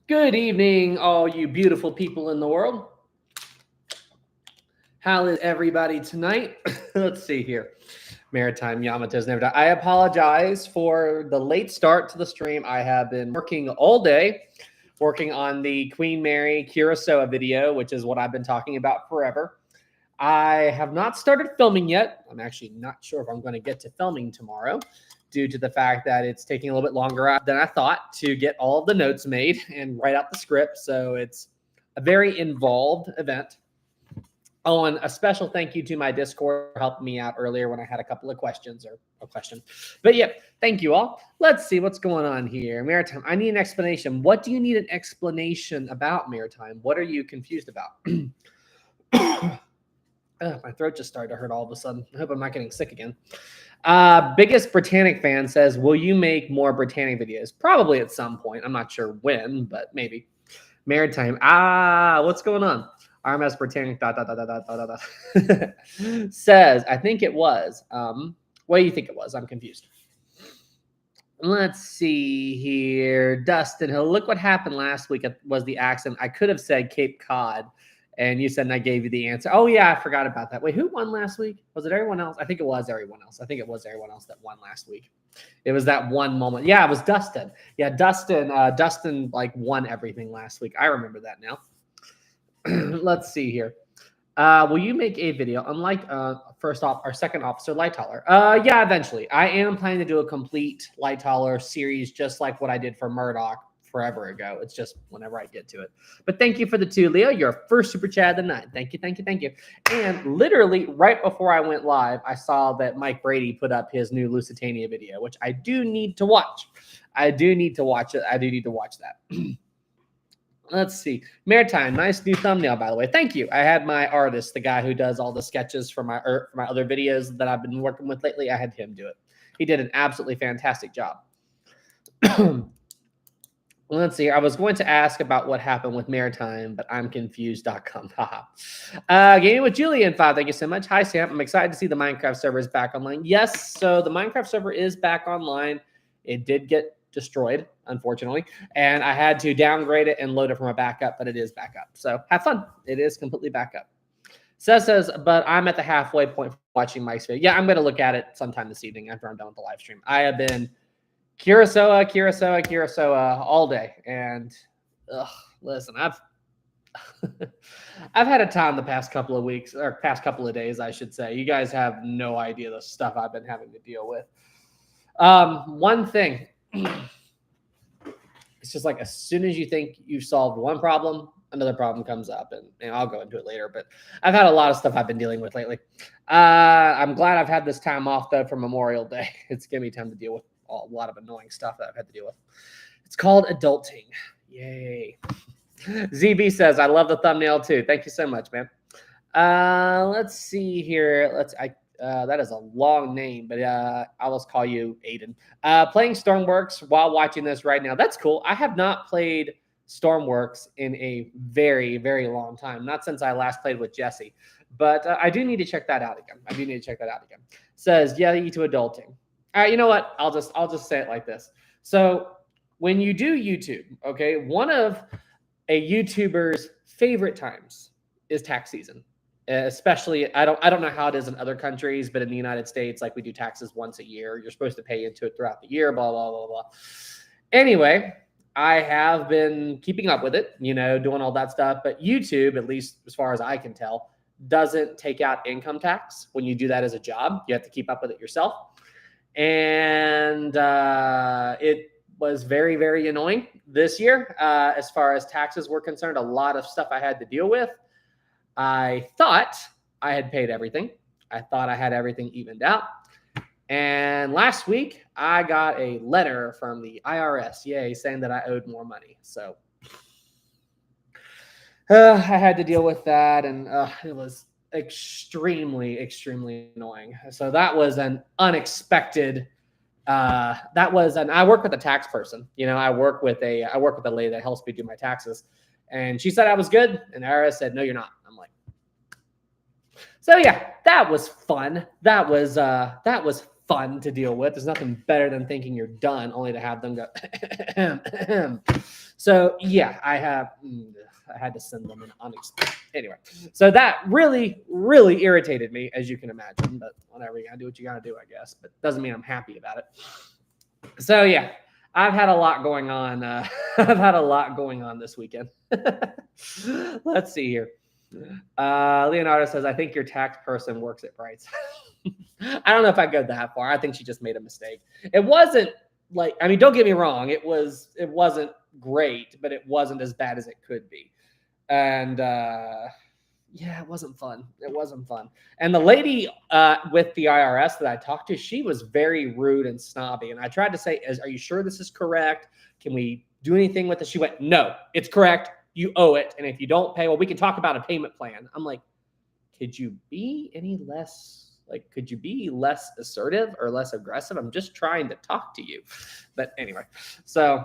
Good evening, all you beautiful people in the world. How is everybody tonight? Let's see here. Maritime Yamato's never died. I apologize for the late start to the stream. I have been working all day, working on the Queen Mary Curacao video, which is what I've been talking about forever. I have not started filming yet. I'm actually not sure if I'm going to get to filming tomorrow due to the fact that it's taking a little bit longer than I thought to get all of the notes made and write out the script. So it's a very involved event. Oh, and a special thank you to my Discord for helping me out earlier when I had a couple of questions or a question. But yeah, thank you all. Let's see what's going on here. Maritime, I need an explanation. What do you need an explanation about, Maritime? What are you confused about? My throat just started to hurt all of a sudden. I hope I'm not getting sick again. Biggest Britannic fan says, will you make more Britannic videos? Probably at some point. I'm not sure when, but maybe. Maritime. What's going on? RMS Britannic says, I think it was. What do you think it was? I'm confused. Let's see here. Dustin Hill. Look what happened last week was the accident. I could have said Cape Cod. And you said, and I gave you the answer. Oh, yeah, I forgot about that. Wait, who won last week? Was it everyone else? I think it was everyone else. I think it was everyone else that won last week. It was that one moment. Yeah, it was Dustin. Yeah, Dustin like won everything last week. I remember that now. Let's see here. Will you make a video? Unlike first off, our second officer, Light Hauler. Yeah, eventually. I am planning to do a complete Light Hauler series, just like what I did for Murdoch forever ago. It's just whenever I get to it. But thank you for the 2, Leo. Your first super chat of the night. Thank you, thank you, thank you. And literally right before I went live, I saw that Mike Brady put up his new Lusitania video, which I do need to watch. I do need to watch it. I do need to watch that. Let's see. Maritime, nice new thumbnail, by the way. Thank you. I had my artist, the guy who does all the sketches for my other videos that I've been working with lately. I had him do it. He did an absolutely fantastic job. Let's see. I was going to ask about what happened with Maritime, but I'm confused.com. Gaming with Julian 5. Thank you so much. Hi, Sam. I'm excited to see the Minecraft server is back online. Yes, so the Minecraft server is back online. It did get destroyed, unfortunately, and I had to downgrade it and load it from a backup, but it is back up. So have fun. It is completely back up. Says, but I'm at the halfway point for watching Mike's video. Yeah, I'm going to look at it sometime this evening after I'm done with the live stream. I have been Curacao all day. And listen, I've had a time the past couple of weeks, or past couple of days, I should say. You guys have no idea the stuff I've been having to deal with. One thing, it's just like as soon as you think you've solved one problem, another problem comes up, and I'll go into it later. But I've had a lot of stuff I've been dealing with lately. I'm glad I've had this time off, though, for Memorial Day. It's given me time to deal with a lot of annoying stuff that I've had to deal with. It's called adulting. Yay. ZB says, I love the thumbnail too. Thank you so much, man. Let's see here. That is a long name, but I'll just call you Aiden. Playing Stormworks while watching this right now. That's cool. I have not played Stormworks in a very, very long time. Not since I last played with Jesse. But I do need to check that out again. Says, yeah, to adulting. All right, you know what? I'll just say it like this. So when you do YouTube, okay, one of a YouTuber's favorite times is tax season. Especially, I don't know how it is in other countries, but in the United States, like we do taxes once a year. You're supposed to pay into it throughout the year, blah, blah, blah, blah. Anyway, I have been keeping up with it, doing all that stuff. But YouTube, at least as far as I can tell, doesn't take out income tax when you do that as a job. You have to keep up with it yourself. And it was very, very annoying this year as far as taxes were concerned. A lot of stuff I had to deal with. I thought I had paid everything. I thought I had everything evened out. And last week, I got a letter from the IRS, saying that I owed more money. So I had to deal with that, and it was extremely, extremely annoying. So that was an unexpected. I work with a tax person. I work with a lady that helps me do my taxes, and she said I was good, and the IRS said, no, you're not. I'm like, so yeah, that was fun. That was fun to deal with. There's nothing better than thinking you're done, only to have them go. So yeah, I had to send them an unexpected. Anyway, so that really, really irritated me, as you can imagine. But whatever, you gotta do what you gotta do, I guess. But doesn't mean I'm happy about it. So yeah, I've had a lot going on. I've had a lot going on this weekend. Let's see here. Leonardo says, "I think your tax person works at Brights." I don't know if I go that far. I think she just made a mistake. It wasn't like, I mean, don't get me wrong. It wasn't great, but it wasn't as bad as it could be. And yeah, it wasn't fun. It wasn't fun. And the lady with the IRS that I talked to, she was very rude and snobby. And I tried to say, "Are you sure this is correct? Can we do anything with it?" She went, "No, it's correct. You owe it. And if you don't pay, well, we can talk about a payment plan." I'm like, could you be any less, like, could you be less assertive or less aggressive? I'm just trying to talk to you. But anyway, so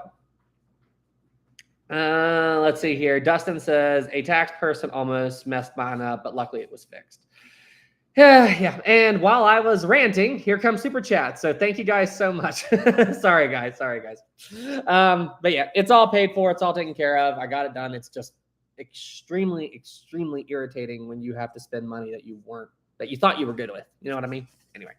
let's see here. Dustin says, "A tax person almost messed mine up, but luckily it was fixed." Yeah. And while I was ranting, here comes super chat. So thank you guys so much. Sorry guys. But yeah, it's all paid for. It's all taken care of. I got it done. It's just extremely, extremely irritating when you have to spend money that you thought you were good with. You know what I mean? Anyway,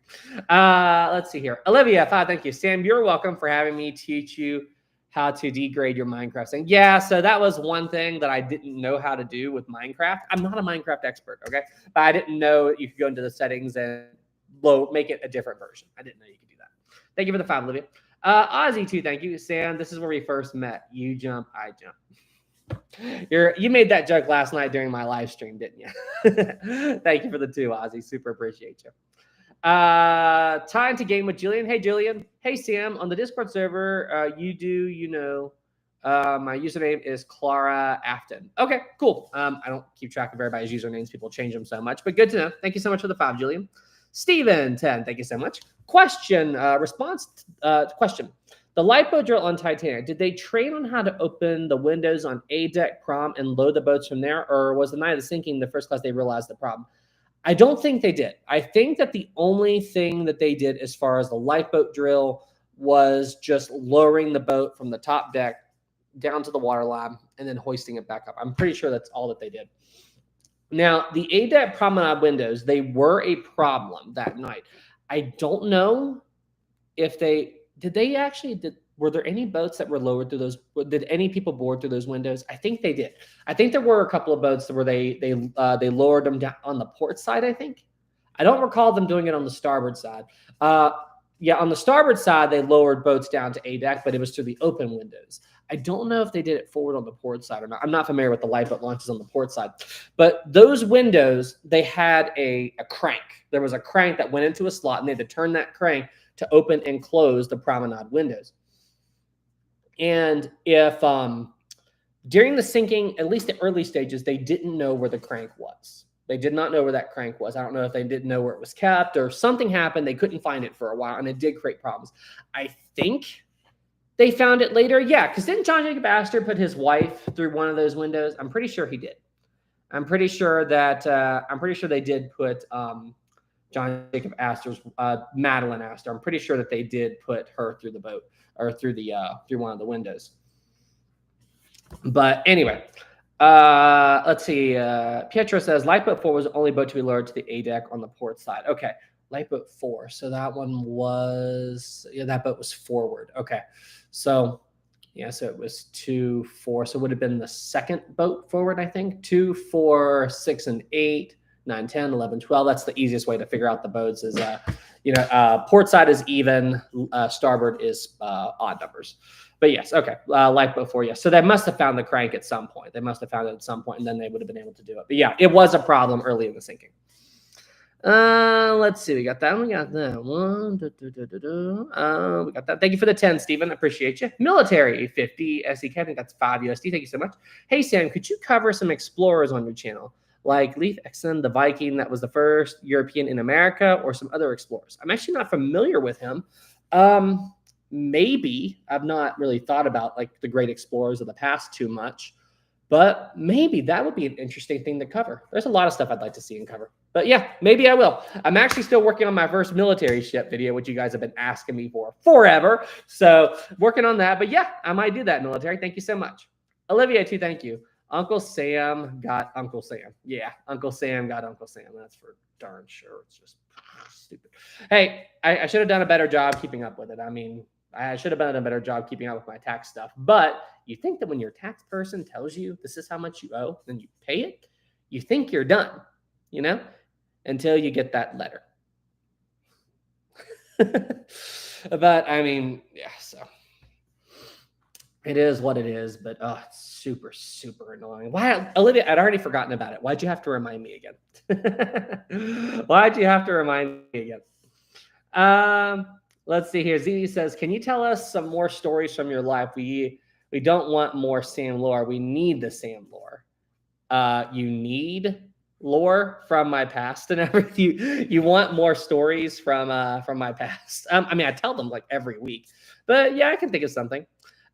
let's see here. Olivia, thank you. Sam, you're welcome for having me teach you how to degrade your Minecraft thing. Yeah, so that was one thing that I didn't know how to do with Minecraft. I'm not a Minecraft expert, okay? But I didn't know you could go into the settings and make it a different version. I didn't know you could do that. Thank you for the 5, Olivia. Ozzy, too, thank you. Sam, this is where we first met. You jump, I jump. You made that joke last night during my live stream, didn't you? Thank you for the 2, Ozzy. Super appreciate you. Time to game with Julian. Hey Julian. Hey Sam. On the Discord server, my username is Clara Afton. Okay, cool. I don't keep track of everybody's usernames. People change them so much, but good to know. Thank you so much for the 5, Julian. Steven 10, thank you so much. Question. The lifeboat drill on Titanic, did they train on how to open the windows on A deck prom and load the boats from there, or was the night of the sinking the first class they realized the problem? I don't think they did. I think that the only thing that they did as far as the lifeboat drill was just lowering the boat from the top deck down to the waterline and then hoisting it back up. I'm pretty sure that's all that they did. Now, the A-deck promenade windows, they were a problem that night. I don't know if were there any boats that were lowered through those? Did any people board through those windows? I think they did. I think there were a couple of boats where they lowered them down on the port side, I think. I don't recall them doing it on the starboard side. Yeah, on the starboard side, they lowered boats down to A deck, but it was through the open windows. I don't know if they did it forward on the port side or not. I'm not familiar with the lifeboat launches on the port side. But those windows, they had a crank. There was a crank that went into a slot, and they had to turn that crank to open and close the promenade windows. And if during the sinking, at least the early stages, they didn't know where the crank was. They did not know where that crank was. I don't know if they didn't know where it was kept or something happened. They couldn't find it for a while, and it did create problems. I think they found it later. Yeah, because didn't John Jacob Astor put his wife through one of those windows? I'm pretty sure he did. I'm pretty sure they did put John Jacob Astor's Madeline Astor. I'm pretty sure that they did put her through the boat or through one of the windows. But anyway, let's see. Pietro says lifeboat 4 was the only boat to be lowered to the A deck on the port side. Okay, lifeboat 4. So that one was that boat was forward. Okay, so yeah, so it was 2, 4. So it would have been the second boat forward, I think. 2, 4, 6, and 8. 9, 10, 11, 12. That's the easiest way to figure out the boats is, port side is even, starboard is odd numbers. But yes, okay, lifeboat 4, yes. So they must have found the crank at some point. They must have found it at some point, and then they would have been able to do it. But yeah, it was a problem early in the sinking. Let's see. We got that one. We got that one. We got that. Thank you for the 10, Stephen. I appreciate you. Military 50 SEK. I think that's 5 USD. Thank you so much. Hey, Sam, could you cover some explorers on your channel? Like Leif Erikson, the Viking that was the first European in America, or some other explorers? I'm actually not familiar with him. Maybe. I've not really thought about like the great explorers of the past too much, but maybe that would be an interesting thing to cover. There's a lot of stuff I'd like to see and cover. But yeah, maybe I will. I'm actually still working on my first military ship video, which you guys have been asking me for forever. So working on that. But yeah, I might do that, military. Thank you so much. Olivia, too, thank you. Uncle Sam got Uncle Sam. Yeah, Uncle Sam got Uncle Sam. That's for darn sure. It's just stupid. Hey, I should have done a better job keeping up with it. I mean, I should have done a better job keeping up with my tax stuff. But you think that when your tax person tells you this is how much you owe, then you pay it, you think you're done, you know, until you get that letter. But I mean, yeah, so it is what it is, but oh, it's super, super annoying. Why, Olivia, I'd already forgotten about it. Why'd you have to remind me again? Why'd you have to remind me again? Let's see here. ZD says, can you tell us some more stories from your life? We don't want more Sam lore. We need the Sam lore. You need lore from my past and everything. You want more stories from my past. I mean, I tell them like every week, but yeah, I can think of something.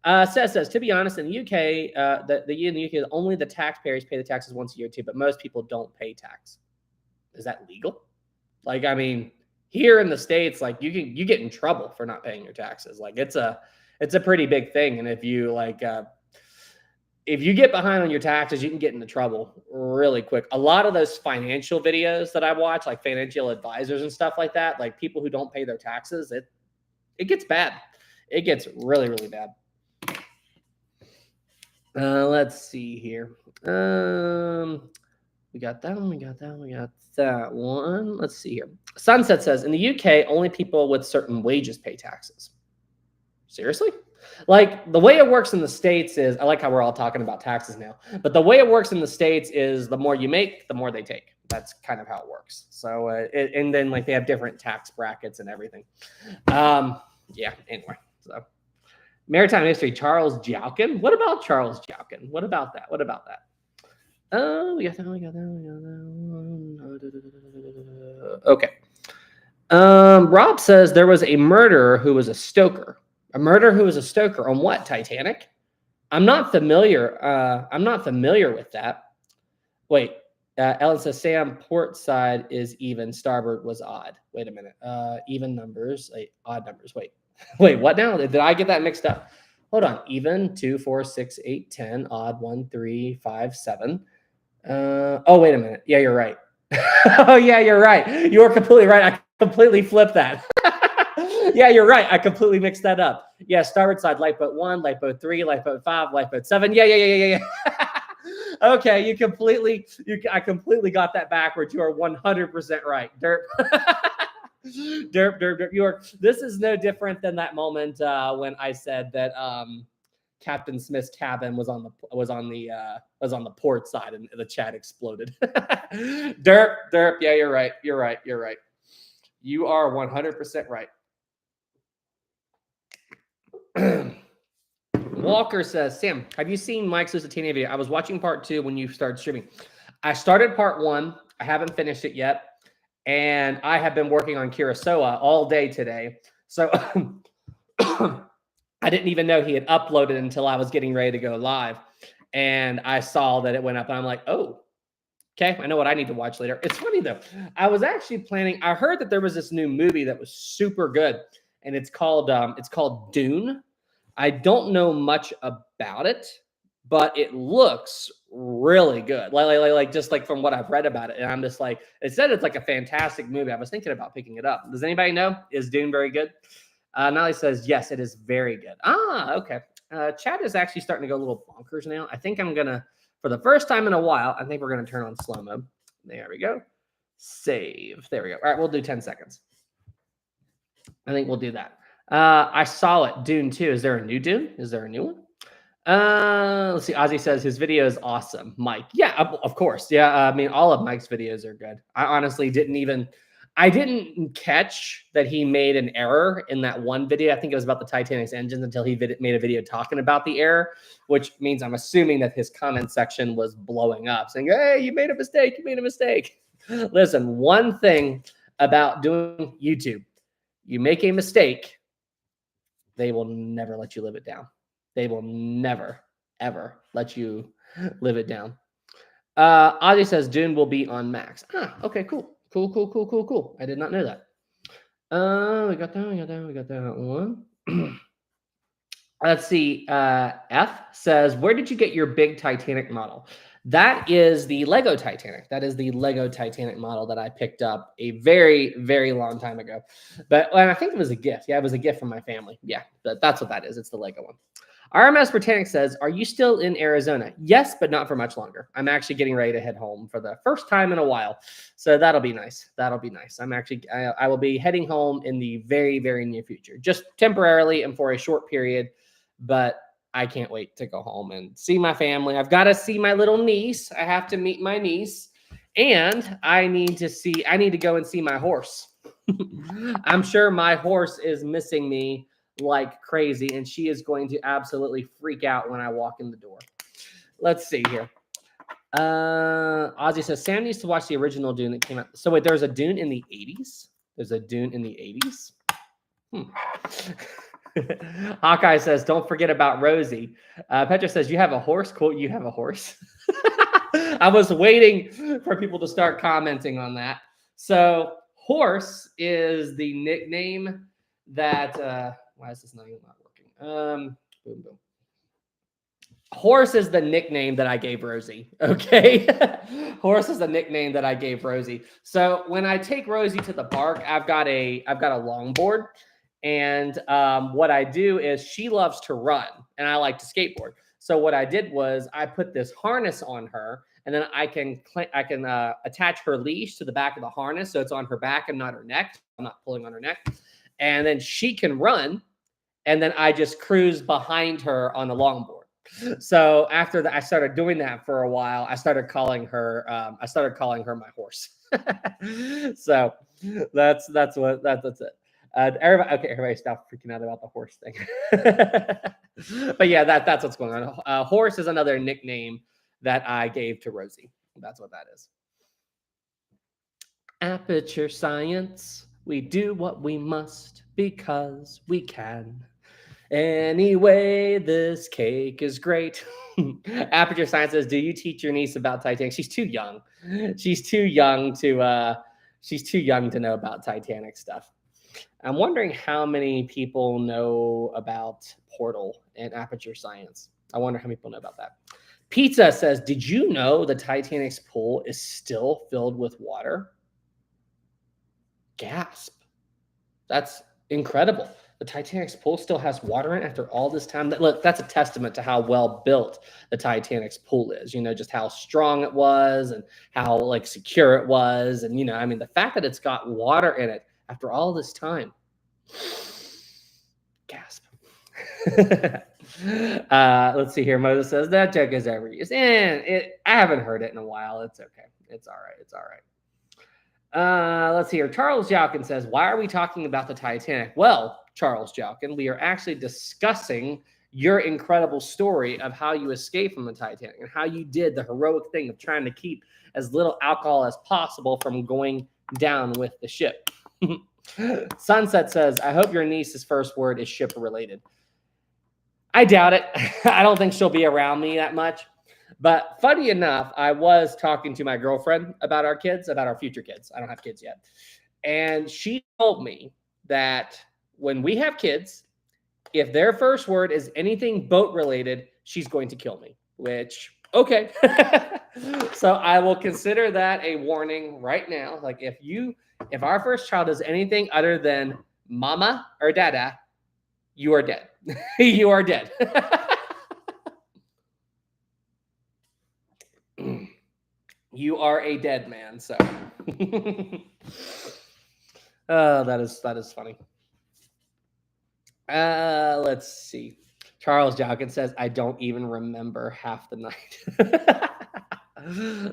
Says, to be honest, in the UK, in the UK, only the taxpayers pay the taxes once a year too, but most people don't pay tax. Is that legal? Like, I mean, here in the States, like you get in trouble for not paying your taxes. Like it's a pretty big thing. And if you get behind on your taxes, you can get into trouble really quick. A lot of those financial videos that I watch, like financial advisors and stuff like that, like people who don't pay their taxes, it gets bad. It gets really, really bad. Let's see here. We got that one. We got that one. Let's see here. Sunset says, in the UK, only people with certain wages pay taxes. Seriously? Like the way it works in the States is, I like how we're all talking about taxes now, but the way it works in the States is the more you make, the more they take. That's kind of how it works. So, and then like they have different tax brackets and everything. Yeah, anyway, so. Maritime history, Charles Jowkin. What about Charles Jowkin? What about that? We got that. Okay. Rob says there was a murderer who was a stoker. A murderer who was a stoker on what? Titanic? I'm not familiar with that. Wait. Ellen says Sam, port side is even, starboard was odd. Wait a minute. Even numbers, odd numbers. Wait, what now? Did I get that mixed up? Hold on. Even 2, 4, 6, 8, 10. Odd 1, 3, 5, 7. Oh, wait a minute. Yeah, you're right. Oh, yeah, you're right. You are completely right. I completely flipped that. Yeah, you're right. I completely mixed that up. Yeah, starboard side, lifeboat 1, lifeboat 3, lifeboat 5, lifeboat 7. Yeah. Okay, I completely got that backwards. You are 100% right. Derp. Derp. This is no different than that moment when I said that Captain Smith's cabin was on the port side and the chat exploded. Derp. Yeah, you're right. You are 100% right. Walker says, Sam, have you seen Mike's Lusitania video? I was watching part 2 when you started streaming. I started part 1. I haven't finished it yet. And I have been working on Kurosawa all day today. So I didn't even know he had uploaded until I was getting ready to go live. And I saw that it went up. And I'm like, oh, okay, I know what I need to watch later. It's funny, though. I was actually planning. I heard that there was this new movie that was super good. And it's called Dune. I don't know much about it, but it looks really good. Like just like from what I've read about it. And I'm just like, it said it's like a fantastic movie. I was thinking about picking it up. Does anybody know? Is Dune very good? Nolly says, yes, it is very good. Okay. Chat is actually starting to go a little bonkers now. I think I'm going to, for the first time in a while, I think we're going to turn on slow mode. There we go. Save. There we go. All right, we'll do 10 seconds. I think we'll do that. I saw it, Dune 2. Is there a new Dune? Is there a new one? Let's see. Ozzy says his video is awesome. Mike. Yeah, of course. Yeah, I mean, all of Mike's videos are good. I honestly didn't catch that he made an error in that one video. I think it was about the Titanic's engines until he made a video talking about the error, which means I'm assuming that his comment section was blowing up saying, hey, you made a mistake. Listen, one thing about doing YouTube, you make a mistake, they will never let you live it down. They will never, ever let you live it down. Ozzy says Dune will be on Max. Ah, okay, cool. Cool. I did not know that. We got that one. Let's see. F says, where did you get your big Titanic model? That is the Lego Titanic. That is the Lego Titanic model that I picked up a very, very long time ago. But and I think it was a gift. Yeah, it was a gift from my family. Yeah, that's what that is. It's the Lego one. RMS Britannic says, are you still in Arizona? Yes, but not for much longer. I'm actually getting ready to head home for the first time in a while. So that'll be nice. That'll be nice. I will be heading home in the very, very near future, just temporarily and for a short period. But I can't wait to go home and see my family. I've got to see my little niece. I have to meet my niece. And I need to go and see my horse. I'm sure my horse is missing me like crazy, and she is going to absolutely freak out when I walk in the door. Let's see here. Ozzy says, Sam needs to watch the original Dune that came out. So wait, there's a Dune in the 80s? There's a Dune in the 80s? Hawkeye says, don't forget about Rosie. Petra says, you have a horse? Quote, you have a horse? I was waiting for people to start commenting on that. So horse is the nickname that, why is this not working? Boom, boom. Horse is the nickname that I gave Rosie. Okay. Horse is the nickname that I gave Rosie. So when I take Rosie to the park, I've got a longboard. And what I do is she loves to run and I like to skateboard. So what I did was I put this harness on her, and then I can attach her leash to the back of the harness. So it's on her back and not her neck. I'm not pulling on her neck. And then she can run. And then I just cruise behind her on the longboard. So after that, I started doing that for a while. I started calling her my horse. So that's it. Everybody stop freaking out about the horse thing. But yeah, that's what's going on. Horse is another nickname that I gave to Rosie. That's what that is. Aperture Science. We do what we must because we can. Anyway, this cake is great. Aperture Science says, do you teach your niece about Titanic? She's too young. She's too young to know about Titanic stuff. I'm wondering how many people know about Portal and Aperture Science. I wonder how many people know about that. Pizza says, did you know the Titanic's pool is still filled with water? Gasp. That's incredible. The Titanic's pool still has water in it after all this time. Look, that's a testament to how well built the Titanic's pool is. You know, just how strong it was and how like secure it was. And, you know, I mean, the fact that it's got water in it after all this time. Gasp. Let's see here. Moses says that joke is overused. And I haven't heard it in a while. It's okay. It's all right. It's all right. Let's see here. Charles Jalkin says, why are we talking about the Titanic? Well, Charles Jalkin, we are actually discussing your incredible story of how you escaped from the Titanic and how you did the heroic thing of trying to keep as little alcohol as possible from going down with the ship. Sunset says, I hope your niece's first word is ship related. I doubt it. I don't think she'll be around me that much. But funny enough, I was talking to my girlfriend about our kids, about our future kids. I don't have kids yet. And she told me that when we have kids, if their first word is anything boat related, she's going to kill me, which, okay. So I will consider that a warning right now. Like if our first child is anything other than mama or dada, you are dead. You are dead. You are a dead man. So, that is funny. Let's see. Charles Joggins says, I don't even remember half the night.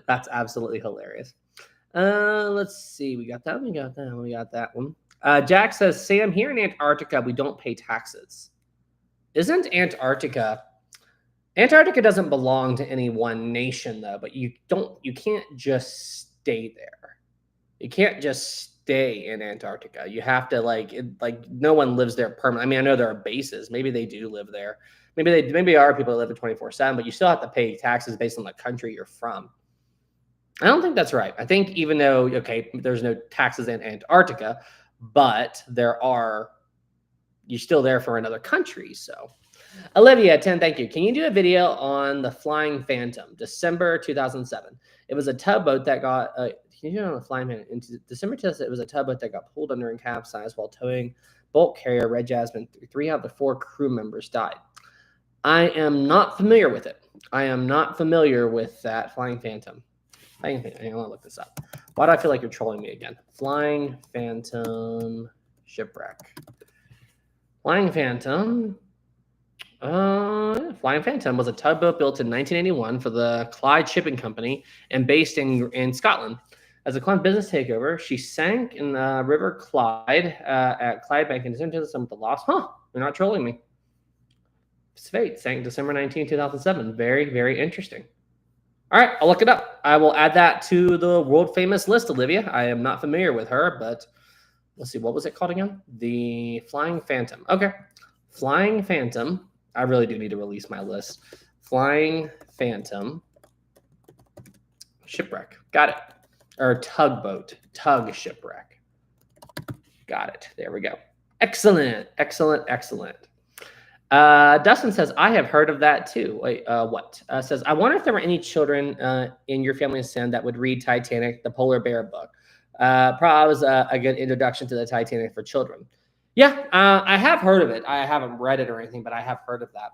That's absolutely hilarious. Let's see. We got that. We got that one. Jack says, Sam, here in Antarctica, we don't pay taxes. Isn't Antarctica doesn't belong to any one nation though, but you can't just stay there. You can't just stay in Antarctica. You have to like no one lives there permanently. I mean, I know there are bases. Maybe they do live there. Maybe there are people that live at 24/7, but you still have to pay taxes based on the country you're from. I don't think that's right. I think even though, okay, there's no taxes in Antarctica, but you're still there for another country. So, Olivia, 10, thank you. Can you do a video on the Flying Phantom, December 2007? It was a tugboat that got, can you do it on the Flying Phantom? In December 2007, it was a tugboat that got pulled under and capsized while towing bulk carrier Red Jasmine. 3 out of the 4 crew members died. I am not familiar with it. I am not familiar with that Flying Phantom. I want to look this up. Why do I feel like you're trolling me again? Flying Phantom shipwreck. Flying Phantom. Flying Phantom was a tugboat built in 1981 for the Clyde Shipping Company and based in Scotland. As a Clyde business takeover, she sank in the River Clyde at Clydebank in December 2007 with the loss. Huh? You're not trolling me. It's fate. Sank December 19, 2007. Very, very interesting. All right, I'll look it up. I will add that to the world famous list, Olivia. I am not familiar with her, but let's see. What was it called again? The Flying Phantom. Okay. Flying Phantom. I really do need to release my list. Flying Phantom shipwreck. Got it. Or tugboat. Tug shipwreck. Got it. There we go. Excellent. Excellent. Excellent. Dustin says, I have heard of that too. Wait, what? Says, I wonder if there were any children in your family of sin that would read Titanic, the Polar Bear book. Probably was a good introduction to the Titanic for children. Yeah, I have heard of it. I haven't read it or anything, but I have heard of that.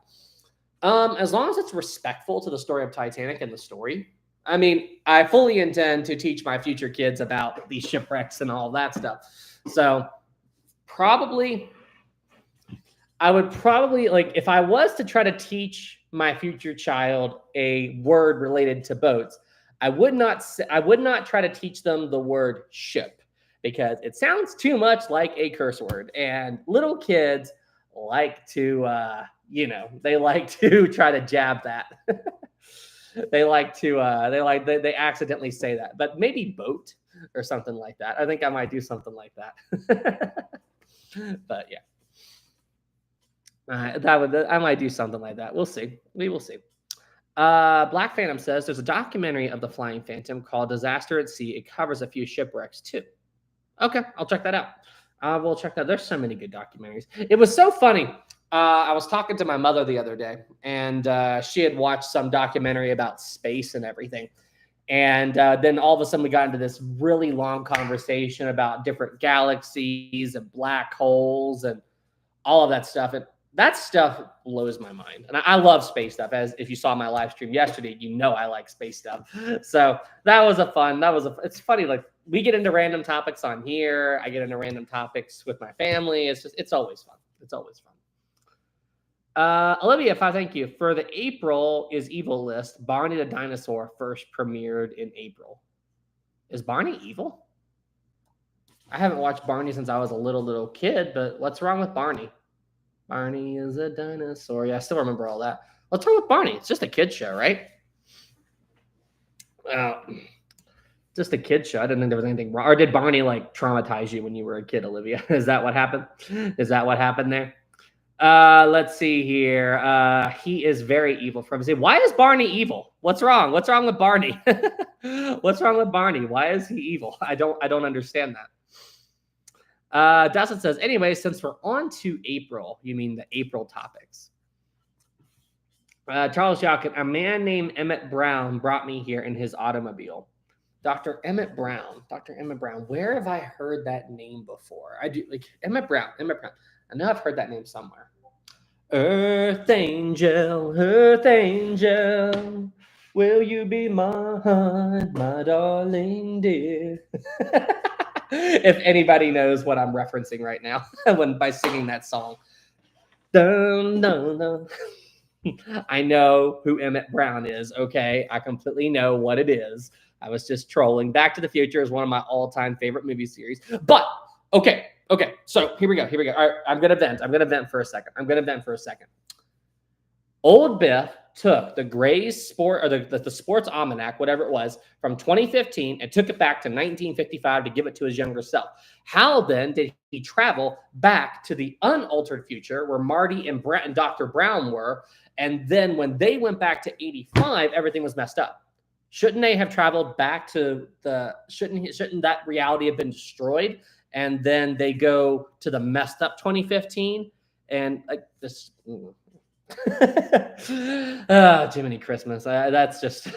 As long as it's respectful to the story of Titanic and the story. I mean, I fully intend to teach my future kids about these shipwrecks and all that stuff. So I would probably, like, if I was to try to teach my future child a word related to boats, I would not try to teach them the word ship because it sounds too much like a curse word. And little kids like to, they like to try to jab that. They accidentally say that, but maybe boat or something like that. I think I might do something like that. But yeah. I might do something like that. We'll see. We will see. Black Phantom says there's a documentary of the Flying Phantom called Disaster at Sea. It covers a few shipwrecks too. Okay, I'll check that out. We'll check that. There's so many good documentaries. It was so funny. I was talking to my mother the other day, and she had watched some documentary about space and everything. And then all of a sudden we got into this really long conversation about different galaxies and black holes and all of that stuff. And that stuff blows my mind. And I love space stuff. As if you saw my live stream yesterday, you know I like space stuff. So it's funny. Like, we get into random topics on here. I get into random topics with my family. It's always fun. It's always fun. Olivia, thank you. For the April is Evil list, Barney the Dinosaur first premiered in April. Is Barney evil? I haven't watched Barney since I was a little kid, but what's wrong with Barney? Barney is a dinosaur. Yeah, I still remember all that. What's wrong with Barney? It's just a kid show, right? Just a kid show. I didn't think there was anything wrong. Or did Barney like traumatize you when you were a kid, Olivia? Is that what happened? Is that what happened there? Let's see here. He is very evil. Why is Barney evil? What's wrong? What's wrong with Barney? What's wrong with Barney? Why is he evil? I don't understand that. Dawson says, anyway, since we're on to April, you mean the April topics. Charles Yalkin, a man named Emmett Brown brought me here in his automobile. Dr. Emmett Brown. Where have I heard that name before? I do, like, Emmett Brown. I know I've heard that name somewhere. Earth angel, will you be mine, my darling dear? If anybody knows what I'm referencing right now by singing that song. Dun, dun, dun. I know who Emmett Brown is, okay? I completely know what it is. I was just trolling. Back to the Future is one of my all-time favorite movie series. But, okay. So here we go. All right, I'm going to vent for a second. Old Biff took the Gray's Sport, or the Sports Almanac, whatever it was, from 2015 and took it back to 1955 to give it to his younger self. How then did he travel back to the unaltered future where Marty and Dr. Brown were? And then when they went back to 85, everything was messed up. Shouldn't they have traveled back to the? Shouldn't that reality have been destroyed? And then they go to the messed up 2015 and like this. Jiminy Christmas. That's just.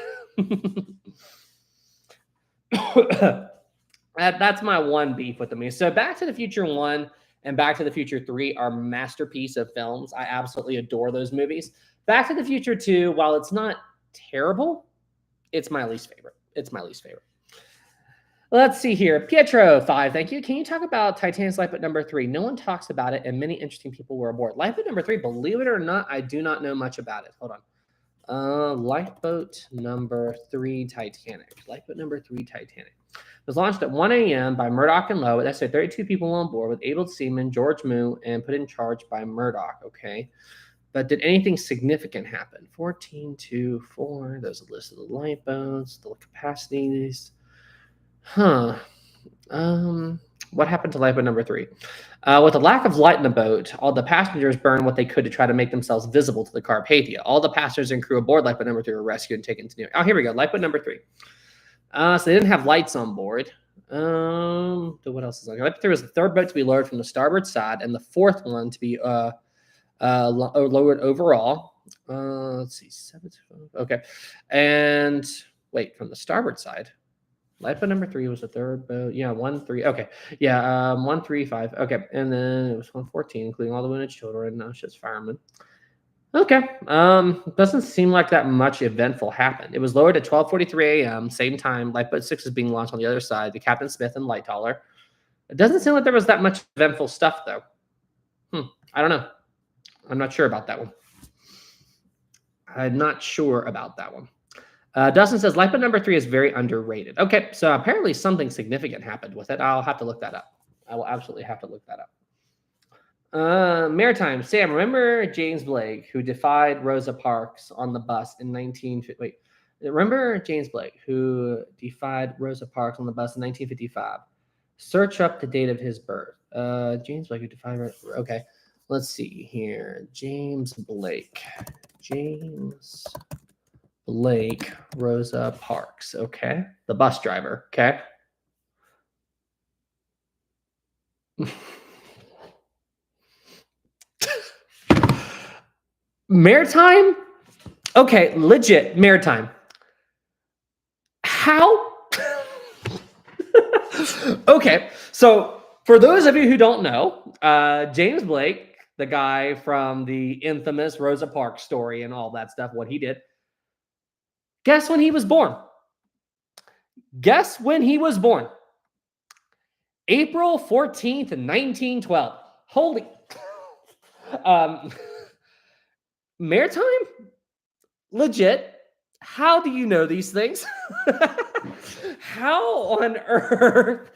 That's my one beef with the movie. So Back to the Future 1 and Back to the Future 3 are masterpiece of films. I absolutely adore those movies. Back to the Future 2, while it's not terrible, it's my least favorite. It's my least favorite. Let's see here. Pietro 5, thank you. Can you talk about Titanic's Lifeboat number 3? No one talks about it, and many interesting people were aboard. Lifeboat number 3, believe it or not, I do not know much about it. Hold on. Lifeboat number 3 Titanic. Lifeboat number 3 Titanic. It was launched at 1 a.m. by Murdoch and Lowe. That's 32 people on board with able seaman George Moo and put in charge by Murdoch. Okay. But did anything significant happen? 1424. There's a list of the lifeboats, the capacities. Huh. What happened to lifeboat number 3? With the lack of light in the boat, all the passengers burned what they could to try to make themselves visible to the Carpathia. All the passengers and crew aboard lifeboat number 3 were rescued and taken to New York. Oh, here we go. Lifeboat number 3. So they didn't have lights on board. So what else is on? Lifeboat 3 was the third boat to be lowered from the starboard side, and the fourth one to be lowered overall. Let's see, 7. Okay, and wait, from the starboard side. Lifeboat number 3 was the third boat. Yeah, 1, 3. Okay. Yeah, 1, 3, 5. Okay. And then it was 114, including all the wounded children. No, it's just firemen. Okay. Doesn't seem like that much eventful happened. It was lowered at 12:43 a.m. Same time. Lifeboat 6 is being launched on the other side. The Captain Smith and Lightoller. It doesn't seem like there was that much eventful stuff, though. I don't know. I'm not sure about that one. I'm not sure about that one. Dustin says lifeboat number 3 is very underrated. Okay, so apparently something significant happened with it. I'll have to look that up. I will absolutely have to look that up. Maritime. Sam, remember James Blake, who defied Rosa Parks on the bus in 1950? Wait, remember James Blake, who defied Rosa Parks on the bus in 1955? Search up the date of his birth. James Blake, who defied Rosa. Okay, let's see here. James Blake. James Blake, Rosa Parks. Okay. The bus driver. Okay. Maritime? Okay. Legit. Maritime. How? Okay. So, for those of you who don't know, James Blake, the guy from the infamous Rosa Parks story and all that stuff, what he did. Guess when he was born? Guess when he was born? April 14th, 1912. Holy. Maritime? Legit. How do you know these things? How on earth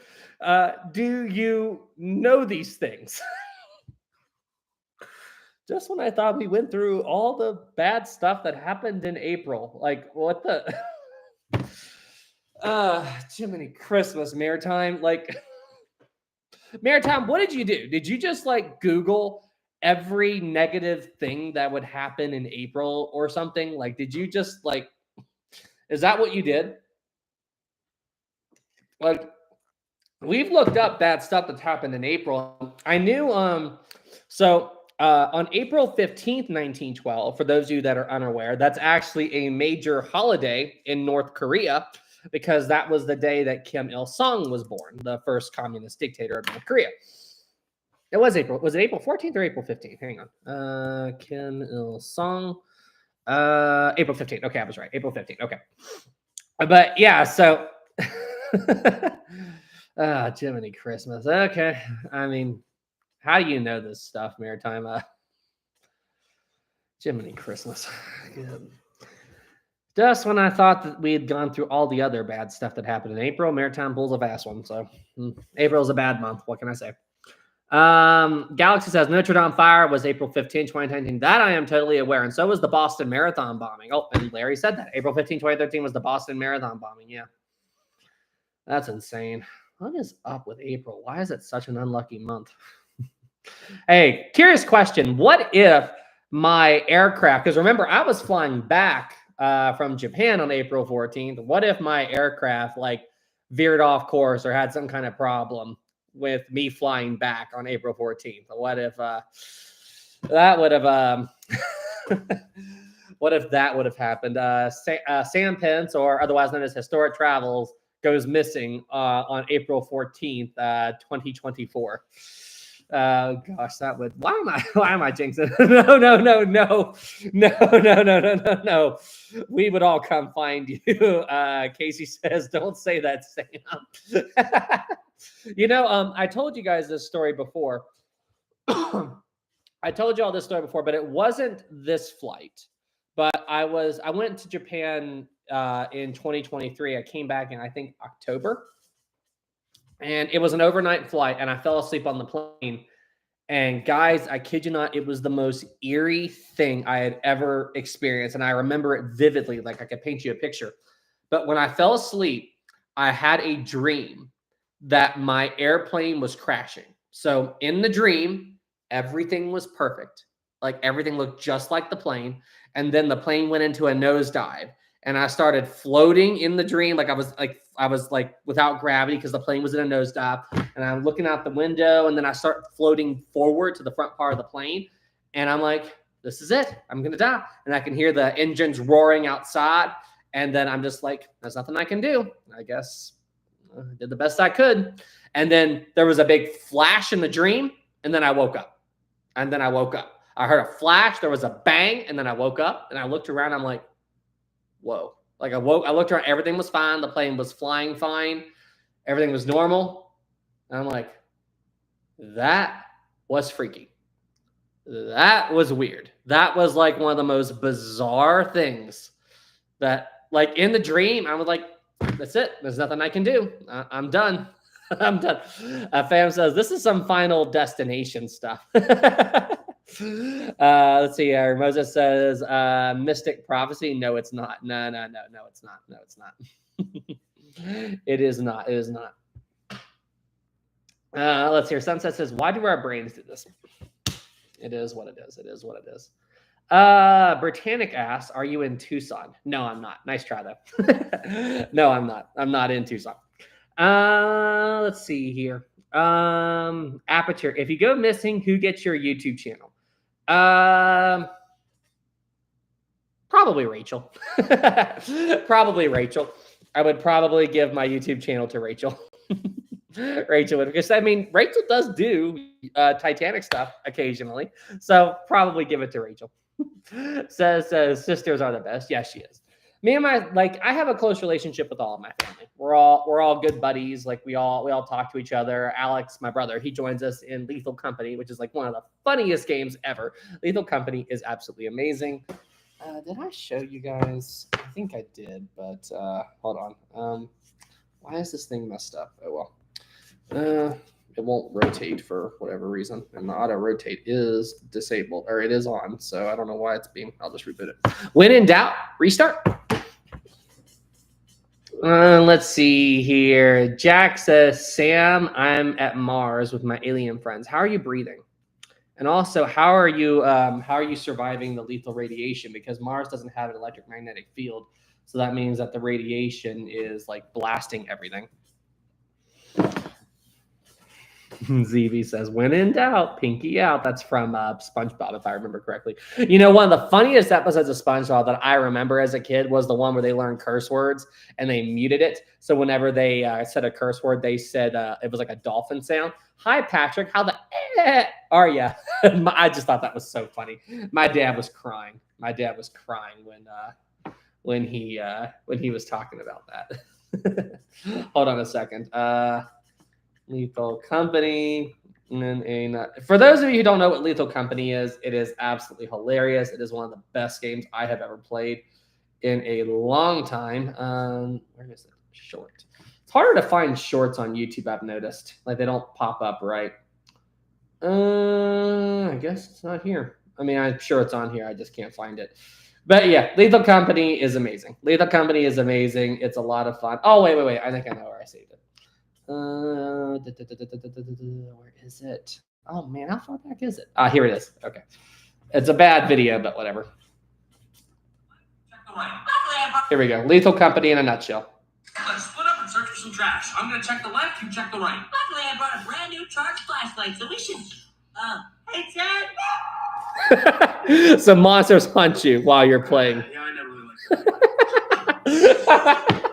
do you know these things? Just when I thought we went through all the bad stuff that happened in April. Like, what the? Jiminy Christmas, Maritime. Like, Maritime, what did you do? Did you just, like, Google every negative thing that would happen in April or something? Like, did you just, like, is that what you did? Like, we've looked up bad stuff that's happened in April. I knew, on April 15th, 1912, for those of you that are unaware, that's actually a major holiday in North Korea because that was the day that Kim Il-sung was born, the first communist dictator of North Korea. It was April. Was it April 14th or April 15th? Hang on. Kim Il-sung. April 15th. Okay, I was right. April 15th. Okay. But yeah, so Jiminy Christmas. Okay. I mean, how do you know this stuff, Maritime? Jiminy Christmas. Good. Just when I thought that we had gone through all the other bad stuff that happened in April, Maritime pulls a fast one. So April is a bad month. What can I say? Galaxy says Notre Dame fire was April 15, 2019. That I am totally aware. And so was the Boston Marathon bombing. Oh, and Larry said that. April 15, 2013 was the Boston Marathon bombing. Yeah. That's insane. What is up with April? Why is it such an unlucky month? Hey, curious question. What if my aircraft, because remember, I was flying back from Japan on April 14th. What if my aircraft like veered off course or had some kind of problem with me flying back on April 14th? What if that would have what if that would have happened? Sam Pence, or otherwise known as Historic Travels, goes missing on April 14th, 2024. Gosh, that would. Why am I jinxing? No. We would all come find you. Casey says, "Don't say that, Sam." I told you guys this story before. I told you all this story before, but it wasn't this flight. But I went to Japan in 2023. I came back in, I think, October. And it was an overnight flight, and I fell asleep on the plane. And guys, I kid you not, it was the most eerie thing I had ever experienced. And I remember it vividly, like I could paint you a picture. But when I fell asleep, I had a dream that my airplane was crashing. So in the dream, everything was perfect. Like everything looked just like the plane. And then the plane went into a nosedive. And I started floating in the dream, like I was like without gravity because the plane was in a nosedive. And I'm looking out the window, and then I start floating forward to the front part of the plane. And I'm like, this is it. I'm gonna die. And I can hear the engines roaring outside. And then I'm just like, there's nothing I can do. I guess I did the best I could. And then there was a big flash in the dream, and then I woke up. I heard a flash. There was a bang, and then I woke up, and I looked around. I'm like, whoa. Like I looked around, everything was fine. The plane was flying fine. Everything was normal. And I'm like, that was freaky. That was weird. That was like one of the most bizarre things that, like in the dream, I was like, that's it. There's nothing I can do. I'm done. I'm done. Fam says, this is some Final Destination stuff. Let's see. Moses says, Mystic Prophecy. No, it's not. No, it's not. No, it's not. It is not. It is not. Let's hear. Sunset says, why do our brains do this? It is what it is. It is what it is. Britannic asks, are you in Tucson? No, I'm not. Nice try, though. No, I'm not. I'm not in Tucson. Let's see here. Aperture. If you go missing, who gets your YouTube channel? Probably Rachel. Probably Rachel. I would probably give my YouTube channel to Rachel. Rachel would, because I mean, Rachel does do Titanic stuff occasionally, so probably give it to Rachel. says sisters are the best. Yes, she is. Me and I have a close relationship with all of my family. We're all good buddies. Like we all talk to each other. Alex, my brother, he joins us in Lethal Company, which is like one of the funniest games ever. Lethal Company is absolutely amazing. Did I show you guys? I think I did, but hold on. Why is this thing messed up? Oh well. It won't rotate for whatever reason, and the auto rotate is disabled, or it is on, so I don't know why it's being. I'll just reboot it. When in doubt, restart. Let's see here. Jack says, Sam, I'm at Mars with my alien friends. How are you breathing? And also, how are you surviving the lethal radiation? Because Mars doesn't have an electromagnetic field, so that means that the radiation is like blasting everything. ZV says, when in doubt, pinky out. That's from SpongeBob, if I remember correctly. You know, one of the funniest episodes of SpongeBob that I remember as a kid was the one where they learned curse words and they muted it. So whenever they said a curse word, they said it was like a dolphin sound. Hi, Patrick. How the are you? I just thought that was so funny. My dad was crying. My dad was crying when he was talking about that. Hold on a second. Lethal Company. And for those of you who don't know what Lethal Company is, it is absolutely hilarious. It is one of the best games I have ever played in a long time. Where is it? Short. It's harder to find shorts on YouTube, I've noticed. Like they don't pop up right. I guess it's not here. I mean, I'm sure it's on here. I just can't find it. But yeah, Lethal Company is amazing. Lethal Company is amazing. It's a lot of fun. Oh, wait. I think I know where I saved it. Where is it? Oh man, how far back is it? Here it is. Okay, it's a bad video, but whatever. Check the right. Here we go. Lethal Company in a nutshell. Let's split up and search for some trash. I'm gonna check the left, you check the right. Luckily, I brought a brand new charged flashlight, so we should. Hey, Ted. Some monsters hunt you while you're playing. Yeah, I never really liked that.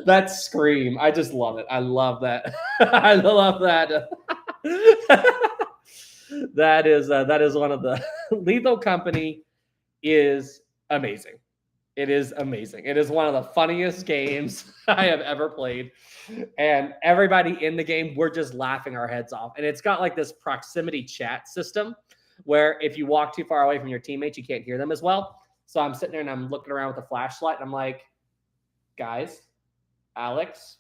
That scream. I just love it. I love that. I love that. That is one of the Lethal Company is amazing. It is amazing. It is one of the funniest games I have ever played. And everybody in the game, we're just laughing our heads off. And it's got like this proximity chat system where if you walk too far away from your teammates, you can't hear them as well. So I'm sitting there and I'm looking around with a flashlight and I'm like, guys, Alex,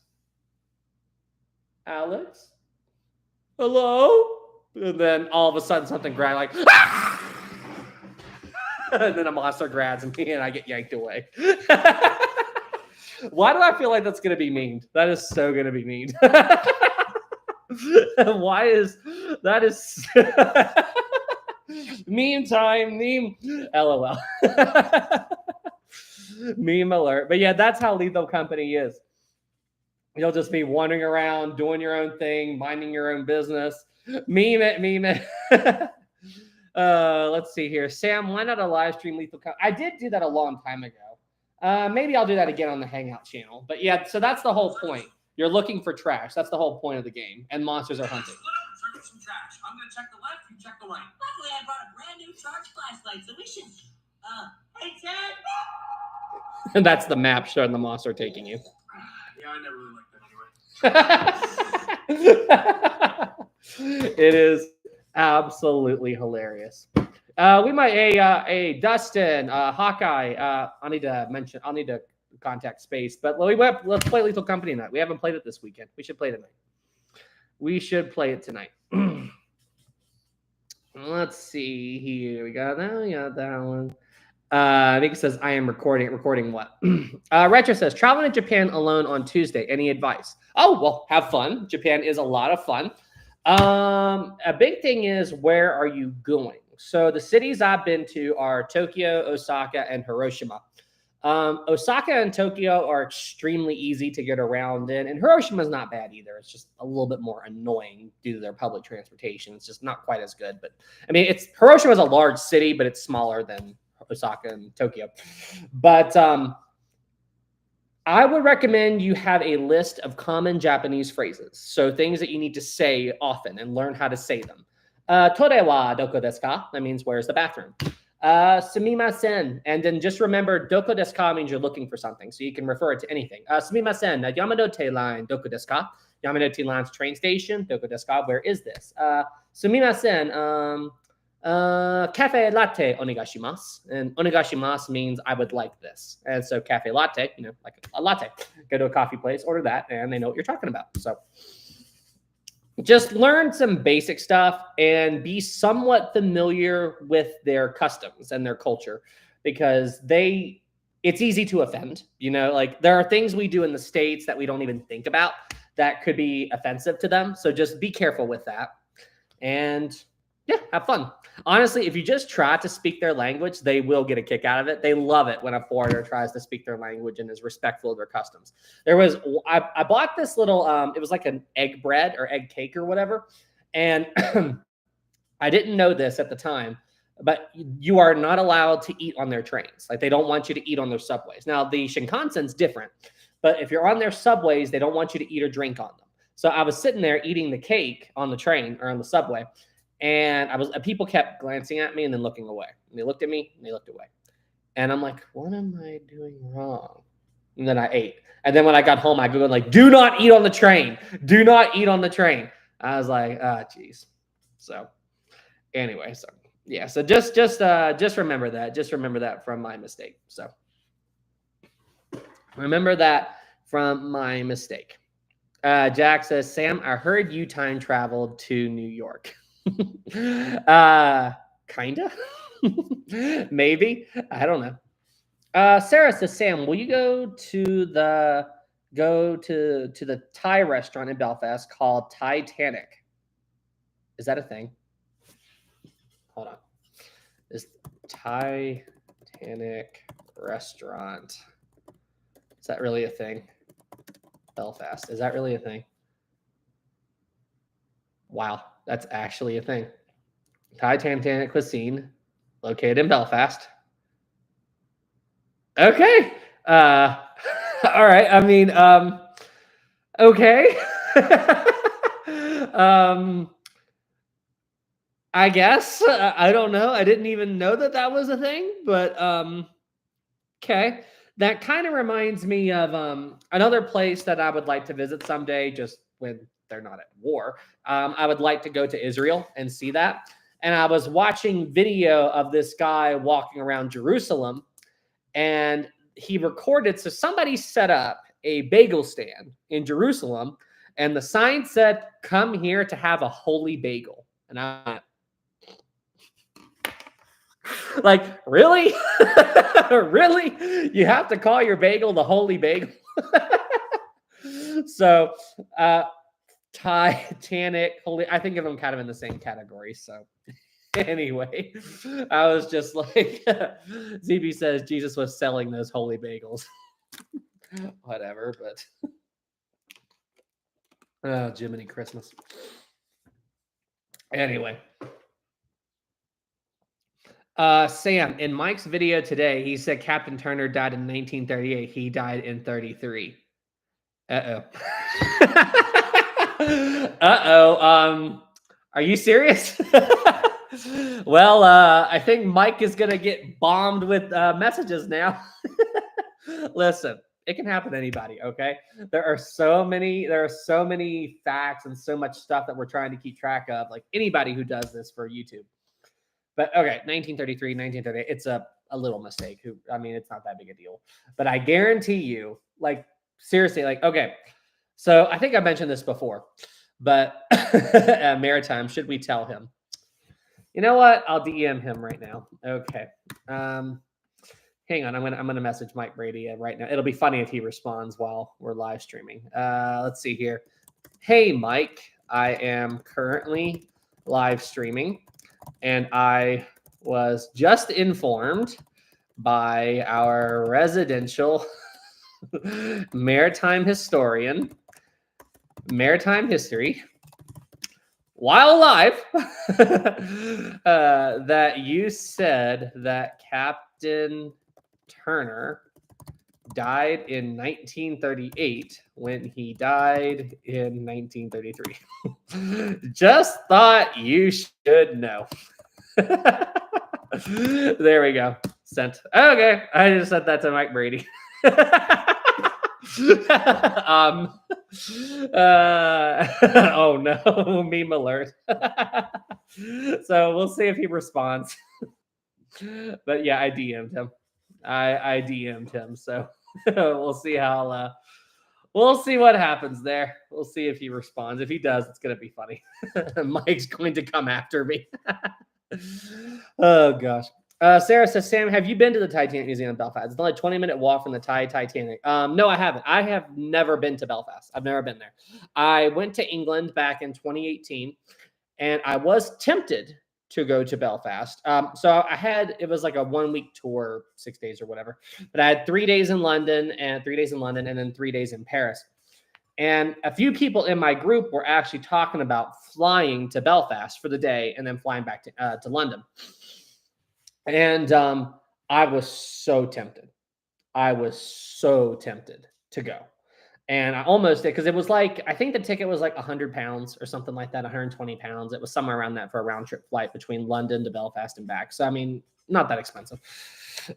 hello? And then all of a sudden something grabs like, ah! And then a monster grabs me and I get yanked away. Why do I feel like that's going to be memed? That is so going to be memed. Why is that is meme time, meme, LOL. Meme alert. But yeah, that's how Lethal Company is. You'll just be wandering around, doing your own thing, minding your own business. Meme it. Let's see here. Sam, why not a live stream Lethal Company? I did do that a long time ago. Maybe I'll do that again on the Hangout channel. But yeah, so that's the whole point. You're looking for trash. That's the whole point of the game. And monsters are hunting. Some trash. I'm gonna check the left, you check the right. Luckily, I brought a brand new charged flashlight, so we should. Hey, Ted. And that's the map showing the monster taking you. Yeah, I never really liked that anyway. It is absolutely hilarious. We might a Dustin, Hawkeye. I'll need to contact Space, but let's play Lethal Company tonight. We haven't played it this weekend. We should play tonight. We should play it tonight. Let's see here. We got that one. I think it says I am recording. Recording what? Retro says traveling to Japan alone on Tuesday. Any advice? Oh well, have fun. Japan is a lot of fun. A big thing is where are you going? So the cities I've been to are Tokyo, Osaka, and Hiroshima. Osaka and Tokyo are extremely easy to get around in, and Hiroshima is not bad either. It's just a little bit more annoying due to their public transportation. It's just not quite as good. But I mean, Hiroshima is a large city, but it's smaller than Osaka and Tokyo. But I would recommend you have a list of common Japanese phrases. So things that you need to say often and learn how to say them. Tore wa doko desu ka? That means where's the bathroom? Sumimasen. And then just remember, doko desu ka means you're looking for something. So you can refer it to anything. Sumimasen, Yamanote line, doko desu ka? Yamanote line's train station, doko desu ka? Where is this? Sumimasen, cafe latte onegashimasu. And onegashimasu means I would like this. And so cafe latte, like a latte. Go to a coffee place, order that, and they know what you're talking about. So just learn some basic stuff and be somewhat familiar with their customs and their culture, because it's easy to offend. Like there are things we do in the States that we don't even think about that could be offensive to them. So just be careful with that. And yeah, have fun. Honestly, if you just try to speak their language, they will get a kick out of it. They love it when a foreigner tries to speak their language and is respectful of their customs. I bought this little, it was like an egg bread or egg cake or whatever. And I didn't know this at the time, but you are not allowed to eat on their trains. Like they don't want you to eat on their subways. Now the Shinkansen's different, but if you're on their subways, they don't want you to eat or drink on them. So I was sitting there eating the cake on the train or on the subway. And people kept glancing at me and then looking away. And they looked at me and they looked away. And I'm like, what am I doing wrong? And then I ate. And then when I got home, I Googled like, do not eat on the train. Do not eat on the train. I was like, geez. So anyway, so yeah. So just remember that. Just remember that from my mistake. So remember that from my mistake. Jack says, Sam, I heard you time traveled to New York. Kinda. Maybe. I don't know. Sarah says, Sam, will you go to the Thai restaurant in Belfast called Titanic? Is that a thing? Hold on. This Titanic restaurant Is that really a thing? Belfast. Is that really a thing? Wow, that's actually a thing. Titanic cuisine located in Belfast. Okay. All right. I mean, okay. um, I guess I don't know. I didn't even know that that was a thing, but okay. That kind of reminds me of another place that I would like to visit someday, just when they're not at war. I would like to go to Israel and see that. And I was watching video of this guy walking around Jerusalem, and he recorded. So somebody set up a bagel stand in Jerusalem, and the sign said, "Come here to have a holy bagel." And I went, like, really? Really? You have to call your bagel the holy bagel? So, Titanic, holy, I think of them kind of in the same category. So, anyway, I was just like, ZB says Jesus was selling those holy bagels. Whatever, but oh, Jiminy Christmas. Anyway. Sam, in Mike's video today, he said Captain Turner died in 1938. He died in 33. Uh-oh. Uh-oh. Are you serious? Well, I think Mike is going to get bombed with messages now. Listen, it can happen to anybody, okay? There are so many facts and so much stuff that we're trying to keep track of, like anybody who does this for YouTube. But okay, 1933, 1938, it's a little mistake. I mean, it's not that big a deal. But I guarantee you, like, seriously, like, okay. So I think I mentioned this before, but Maritime, should we tell him? You know what? I'll DM him right now. Okay. Hang on. I'm gonna message Mike Brady right now. It'll be funny if he responds while we're live streaming. Let's see here. Hey, Mike, I am currently live streaming, and I was just informed by our residential maritime historian, maritime history, while live, that you said that Captain Turner died in 1938 when he died in 1933. Just thought you should know. There we go. Sent. Okay, I just sent that to Mike Brady. Oh no, meme alert. So we'll see if he responds. But yeah, I DM'd him. I DM'd him. So we'll see how we'll see what happens there. We'll see if he responds. If he does, it's gonna be funny. Mike's going to come after me. Oh gosh. Sarah says, Sam, have you been to the Titanic Museum in Belfast? It's only a 20-minute walk from the Titanic. No, I haven't. I have never been to Belfast. I've never been there. I went to England back in 2018, and I was tempted to go to Belfast. So it was like a 1-week tour, 6 days or whatever. But I had 3 days in London, and then 3 days in Paris. And a few people in my group were actually talking about flying to Belfast for the day and then flying back to London. And I was so tempted. I was so tempted to go. And I almost did, because it was like, I think the ticket was like £100 or something like that, £120. It was somewhere around that for a round trip flight between London to Belfast and back. So, I mean, not that expensive.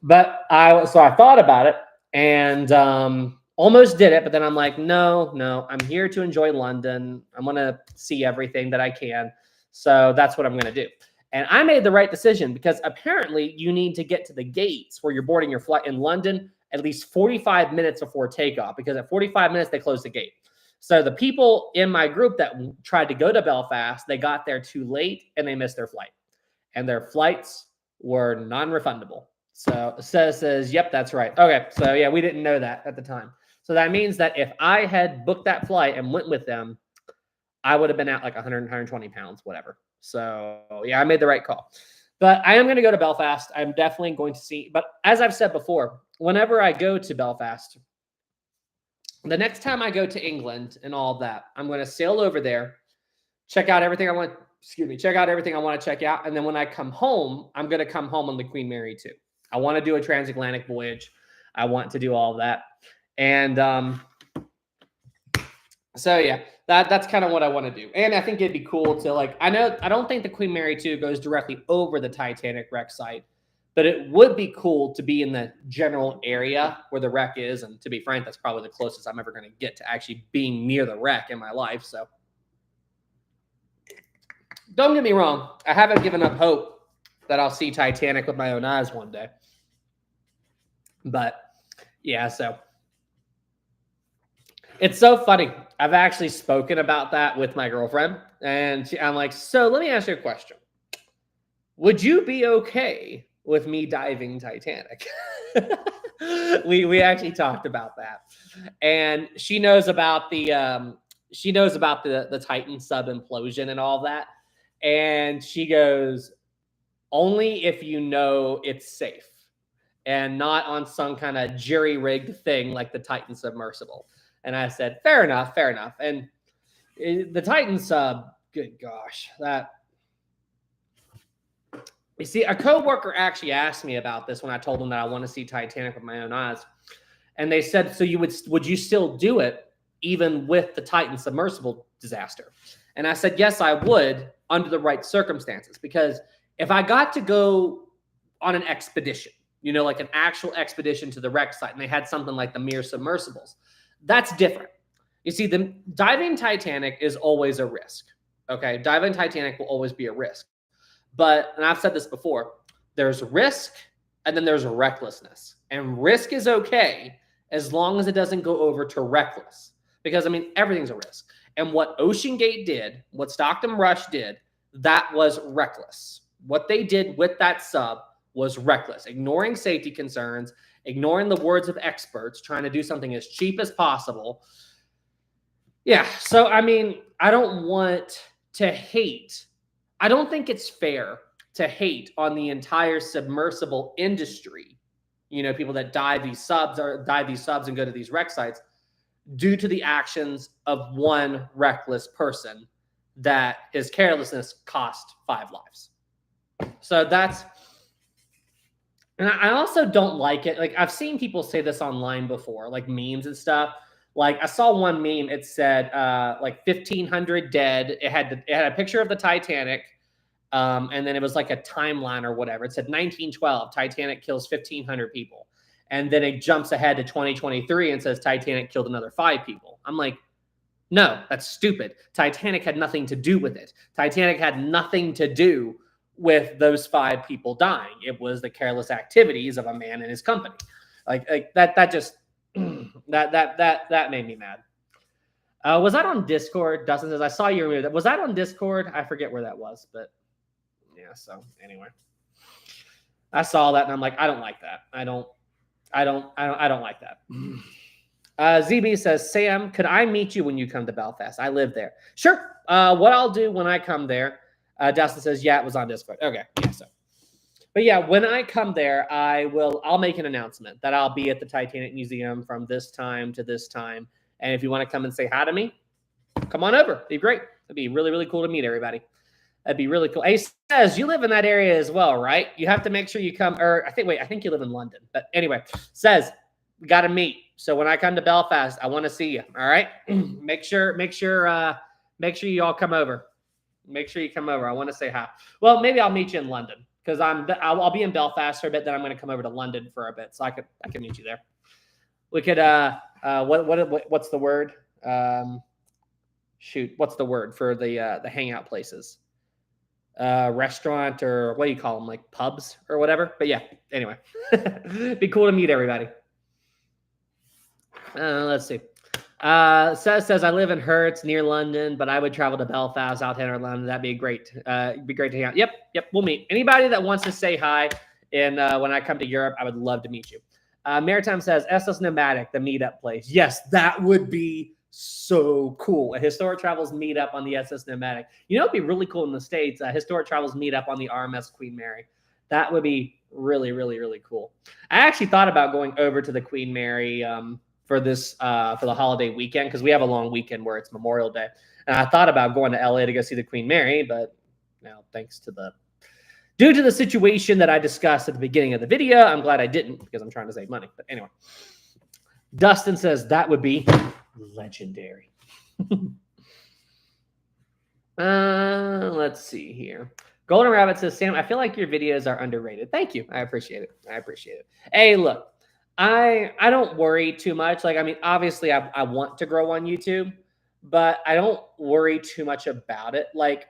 But I thought about it and almost did it. But then I'm like, no, I'm here to enjoy London. I'm going to see everything that I can. So that's what I'm going to do. And I made the right decision, because apparently you need to get to the gates where you're boarding your flight in London at least 45 minutes before takeoff, because at 45 minutes, they close the gate. So the people in my group that tried to go to Belfast, they got there too late and they missed their flight. And their flights were non-refundable. So says, yep, that's right. Okay, so yeah, we didn't know that at the time. So that means that if I had booked that flight and went with them, I would have been at like 100, 120 pounds, whatever. So yeah, I made the right call. But I am going to go to Belfast. I'm definitely going to see. But as I've said before, whenever I go to Belfast, The next time I go to England and all that, I'm going to sail over there, check out everything I want. Excuse me, check out everything I want to check out, and then when I come home, I'm going to come home on the Queen Mary too. I want to do a transatlantic voyage. I want to do all of that, and so yeah, that's kind of what I want to do. And I think it'd be cool to like. I don't think the Queen Mary 2 goes directly over the Titanic wreck site, but it would be cool to be in the general area where the wreck is. And to be frank, that's probably the closest I'm ever going to get to actually being near the wreck in my life. So don't get me wrong, I haven't given up hope that I'll see Titanic with my own eyes one day. But yeah, so it's so funny. I've actually spoken about that with my girlfriend, and I'm like, so let me ask you a question. Would you be okay with me diving Titanic? we actually talked about that, and she knows about the Titan sub implosion and all that, and she goes, only if you know it's safe and not on some kind of jury-rigged thing like the Titan submersible. And I said, fair enough. And the Titan sub, good gosh, that. You see, a coworker actually asked me about this when I told them that I want to see Titanic with my own eyes. And they said, so would you still do it even with the Titan submersible disaster? And I said, yes, I would under the right circumstances. Because if I got to go on an expedition, like an actual expedition to the wreck site, and they had something like the mere submersibles, that's different. You see, the diving Titanic is always a risk. Okay, diving Titanic will always be a risk. But, and I've said this before, there's risk and then there's recklessness. And risk is okay as long as it doesn't go over to reckless. Because, everything's a risk. And what OceanGate did, what Stockton Rush did, that was reckless. What they did with that sub was reckless, ignoring safety concerns, ignoring the words of experts, trying to do something as cheap as possible. Yeah, so I don't want to hate. I don't think it's fair to hate on the entire submersible industry. People that dive these subs and go to these wreck sites due to the actions of one reckless person that his carelessness cost 5 lives. So that's. And I also don't like it. Like, I've seen people say this online before, like memes and stuff. Like, I saw one meme. It said, 1,500 dead. It had a picture of the Titanic, and then it was like a timeline or whatever. It said 1912, Titanic kills 1,500 people. And then it jumps ahead to 2023 and says Titanic killed another 5 people. I'm like, no, that's stupid. Titanic had nothing to do with it. Titanic had nothing to do with those 5 people dying. It was the careless activities of a man and his company. Like that just that made me mad. Was that on Discord? Dustin says, I saw you remove that. Was that on Discord? I forget where that was, but yeah, so anyway. I saw that and I'm like, I don't like that. I don't like that. ZB says, Sam, could I meet you when you come to Belfast? I live there. Sure. What I'll do when I come there, Dustin says, yeah, it was on Discord. Okay. Yeah. So, but yeah, when I come there, I'll make an announcement that I'll be at the Titanic Museum from this time to this time. And if you want to come and say hi to me, come on over. It'd be great. It'd be really, really cool to meet everybody. That'd be really cool. He says, you live in that area as well, right? You have to make sure you come, or I think you live in London. But anyway, says, we got to meet. So when I come to Belfast, I want to see you. All right. Make sure you all come over. Make sure you come over. I want to say hi. Well, maybe I'll meet you in London because I'll be in Belfast for a bit. Then I'm going to come over to London for a bit, so I can meet you there. We could what's the word? What's the word for the hangout places? Restaurant, or what do you call them? Like pubs or whatever. But yeah. Anyway, be cool to meet everybody. Let's see. Says I live in Herts near London, but I would travel to Belfast, Southampton, or London. That'd be great. It'd be great to hang out. Yep. We'll meet anybody that wants to say hi. And when I come to Europe, I would love to meet you. Maritime says SS Nomadic, the meetup place. Yes, that would be so cool. A Historic Travels meetup on the SS Nomadic. It'd be really cool in the States. Historic Travels meetup on the RMS Queen Mary. That would be really, really, really cool. I actually thought about going over to the Queen Mary for this for the holiday weekend, because we have a long weekend where it's Memorial Day. And I thought about going to LA to go see the Queen Mary, but now due to the situation that I discussed at the beginning of the video, I'm glad I didn't, because I'm trying to save money. But anyway, Dustin says that would be legendary. Let's see here. Golden Rabbit says, Sam, I feel like your videos are underrated. Thank you. I appreciate it. Hey, look, I don't worry too much. Like, I mean, obviously I want to grow on YouTube, but I don't worry too much about it. Like,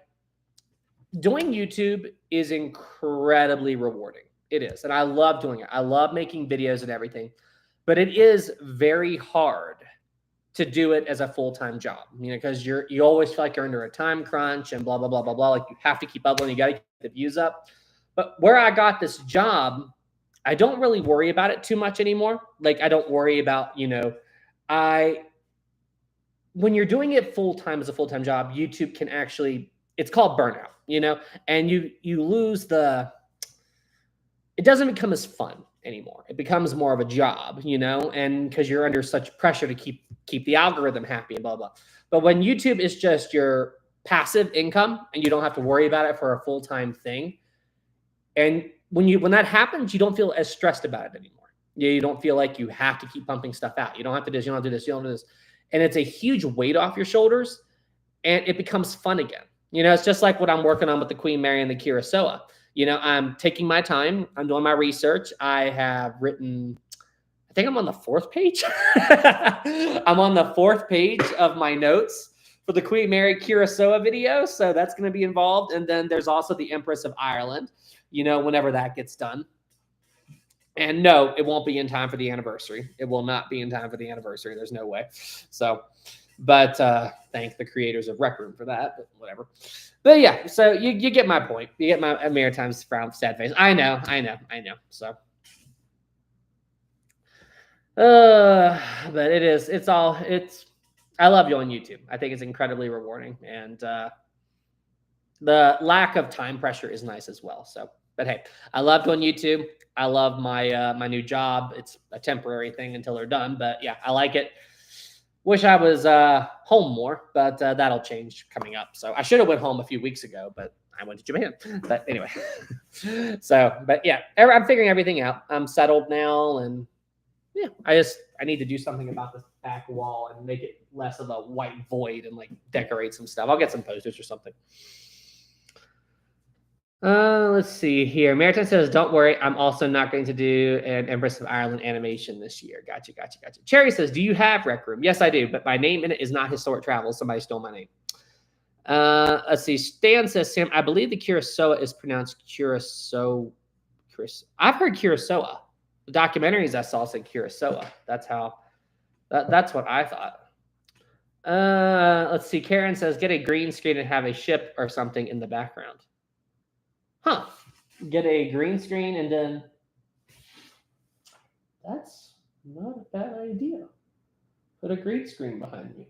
doing YouTube is incredibly rewarding. It is. And I love doing it. I love making videos and everything, but it is very hard to do it as a full-time job, because you always feel like you're under a time crunch and blah, blah, blah, blah, blah. Like, you have to keep up, and you got to keep the views up. But where I got this job, I don't really worry about it too much anymore. Like, I don't worry about, when you're doing it full-time as a full-time job, YouTube can actually, it's called burnout, and you lose it doesn't become as fun anymore. It becomes more of a job, and because you're under such pressure to keep the algorithm happy and blah, blah. But when YouTube is just your passive income and you don't have to worry about it for a full-time thing, and when that happens, you don't feel as stressed about it anymore. You don't feel like you have to keep pumping stuff out. You don't have to do this, you don't do this, you don't do this. And it's a huge weight off your shoulders, and it becomes fun again. It's just like what I'm working on with the Queen Mary and the Kurosawa. I'm taking my time. I'm doing my research. I have written, I think I'm on the 4th page. I'm on the 4th page of my notes for the Queen Mary Kurosawa video. So that's going to be involved. And then there's also the Empress of Ireland, whenever that gets done. And no, it won't be in time for the anniversary. It will not be in time for the anniversary. There's no way. So, but thank the creators of Rec Room for that, but whatever. But yeah, so you get my point. You get my Maritime's frown, sad face. I know. So, but I love you on YouTube. I think it's incredibly rewarding, and the lack of time pressure is nice as well. So, but hey, I love doing YouTube. I love my my new job. It's a temporary thing until they're done, but yeah, I like it. Wish I was home more, but that'll change coming up. So I should have went home a few weeks ago, but I went to Japan. But anyway, but yeah, I'm figuring everything out. I'm settled now, and yeah, I need to do something about this back wall and make it less of a white void and like decorate some stuff. I'll get some posters or something. Let's see here. Maritime says, don't worry, I'm also not going to do an Empress of Ireland animation this year. Gotcha. Cherry says, do you have Rec Room? Yes, I do, but my name in it is not Historic Travel. Somebody stole my name. Let's see. Stan says, Sam, I believe the Kurosawa is pronounced Kurosawa. I've heard Kurosawa. The documentaries I saw said Kurosawa. That's what I thought. Let's see. Karen says, get a green screen and have a ship or something in the background. Huh. Get a green screen and then that's not a bad idea. Put a green screen behind me.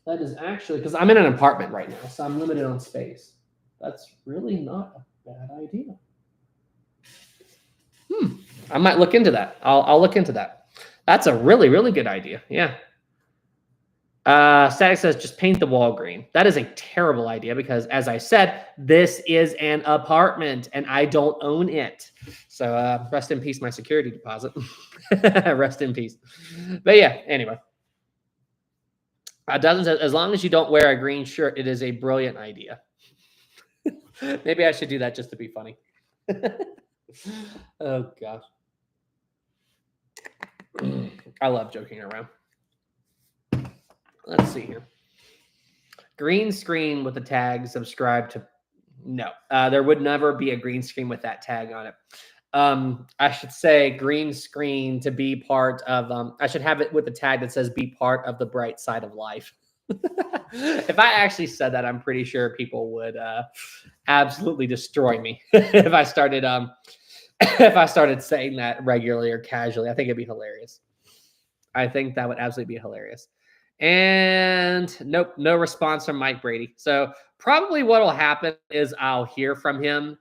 That is actually, because I'm in an apartment right now, so I'm limited on space. That's really not a bad idea. I might look into that. I'll look into that. That's a really, really good idea. Yeah. Static says, just paint the wall green. That is a terrible idea because, as I said, this is an apartment and I don't own it. So rest in peace, my security deposit. Rest in peace. But yeah, anyway. Dozen says, as long as you don't wear a green shirt, it is a brilliant idea. Maybe I should do that just to be funny. Oh, gosh. I love joking around. Let's see here. Green screen with the tag subscribe to. No, there would never be a green screen with that tag on it. I should say green screen to be part of. I should have it with the tag that says be part of the bright side of life. If I actually said that, I'm pretty sure people would absolutely destroy me if I started saying that regularly or casually. I think it'd be hilarious. I think that would absolutely be hilarious. And nope, no response from Mike Brady. So probably what will happen is I'll hear from him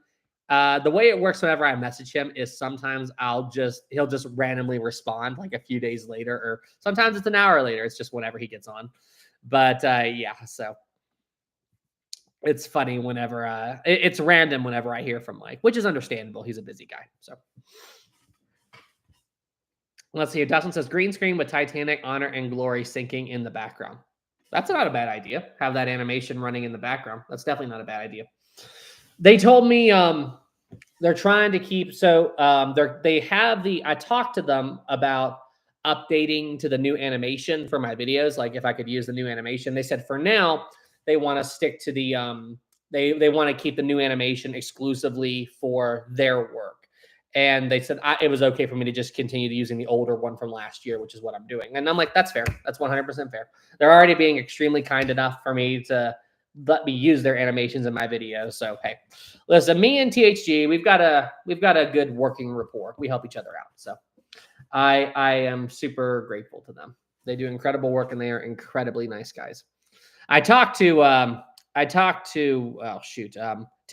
The way it works whenever I message him is sometimes he'll just randomly respond like a few days later, or sometimes it's an hour later. It's just whenever he gets on. But yeah, so it's funny whenever it's random whenever I hear from Mike, which is understandable. He's a busy guy. So let's see here. Dustin says green screen with Titanic, Honor and Glory sinking in the background. That's not a bad idea. Have that animation running in the background. That's definitely not a bad idea. They told me they're trying to keep, so I talked to them about updating to the new animation for my videos, like if I could use the new animation. They said for now they want to stick to the they want to keep the new animation exclusively for their work. And they said it was okay for me to just continue to using the older one from last year, which is what I'm doing. And I'm like, that's fair. That's 100% fair. They're already being extremely kind enough for me to let me use their animations in my videos. So hey, listen, me and THG, we've got a good working rapport. We help each other out. So I am super grateful to them. They do incredible work and they are incredibly nice guys. I talked to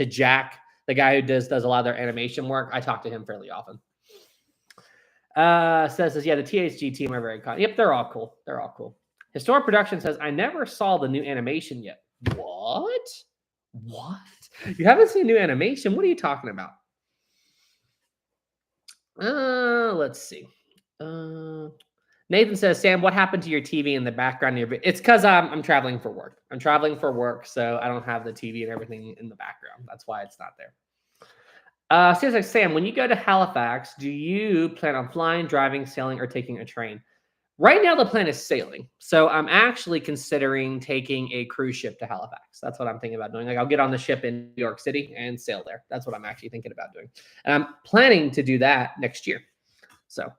Jack, the guy who does a lot of their animation work. I talk to him fairly often. Says, yeah, the THG team are very kind. Yep, they're all cool. They're all cool. Historic Production says, I never saw the new animation yet. What? You haven't seen new animation? What are you talking about? Let's see. Nathan says, Sam, what happened to your TV in the background of your It's because I'm traveling for work. I'm traveling for work, so I don't have the TV and everything in the background. That's why it's not there. Says like, Sam, when you go to Halifax, do you plan on flying, driving, sailing, or taking a train? Right now, the plan is sailing. So I'm actually considering taking a cruise ship to Halifax. That's what I'm thinking about doing. Like I'll get on the ship in New York City and sail there. That's what I'm actually thinking about doing. And I'm planning to do that next year. So,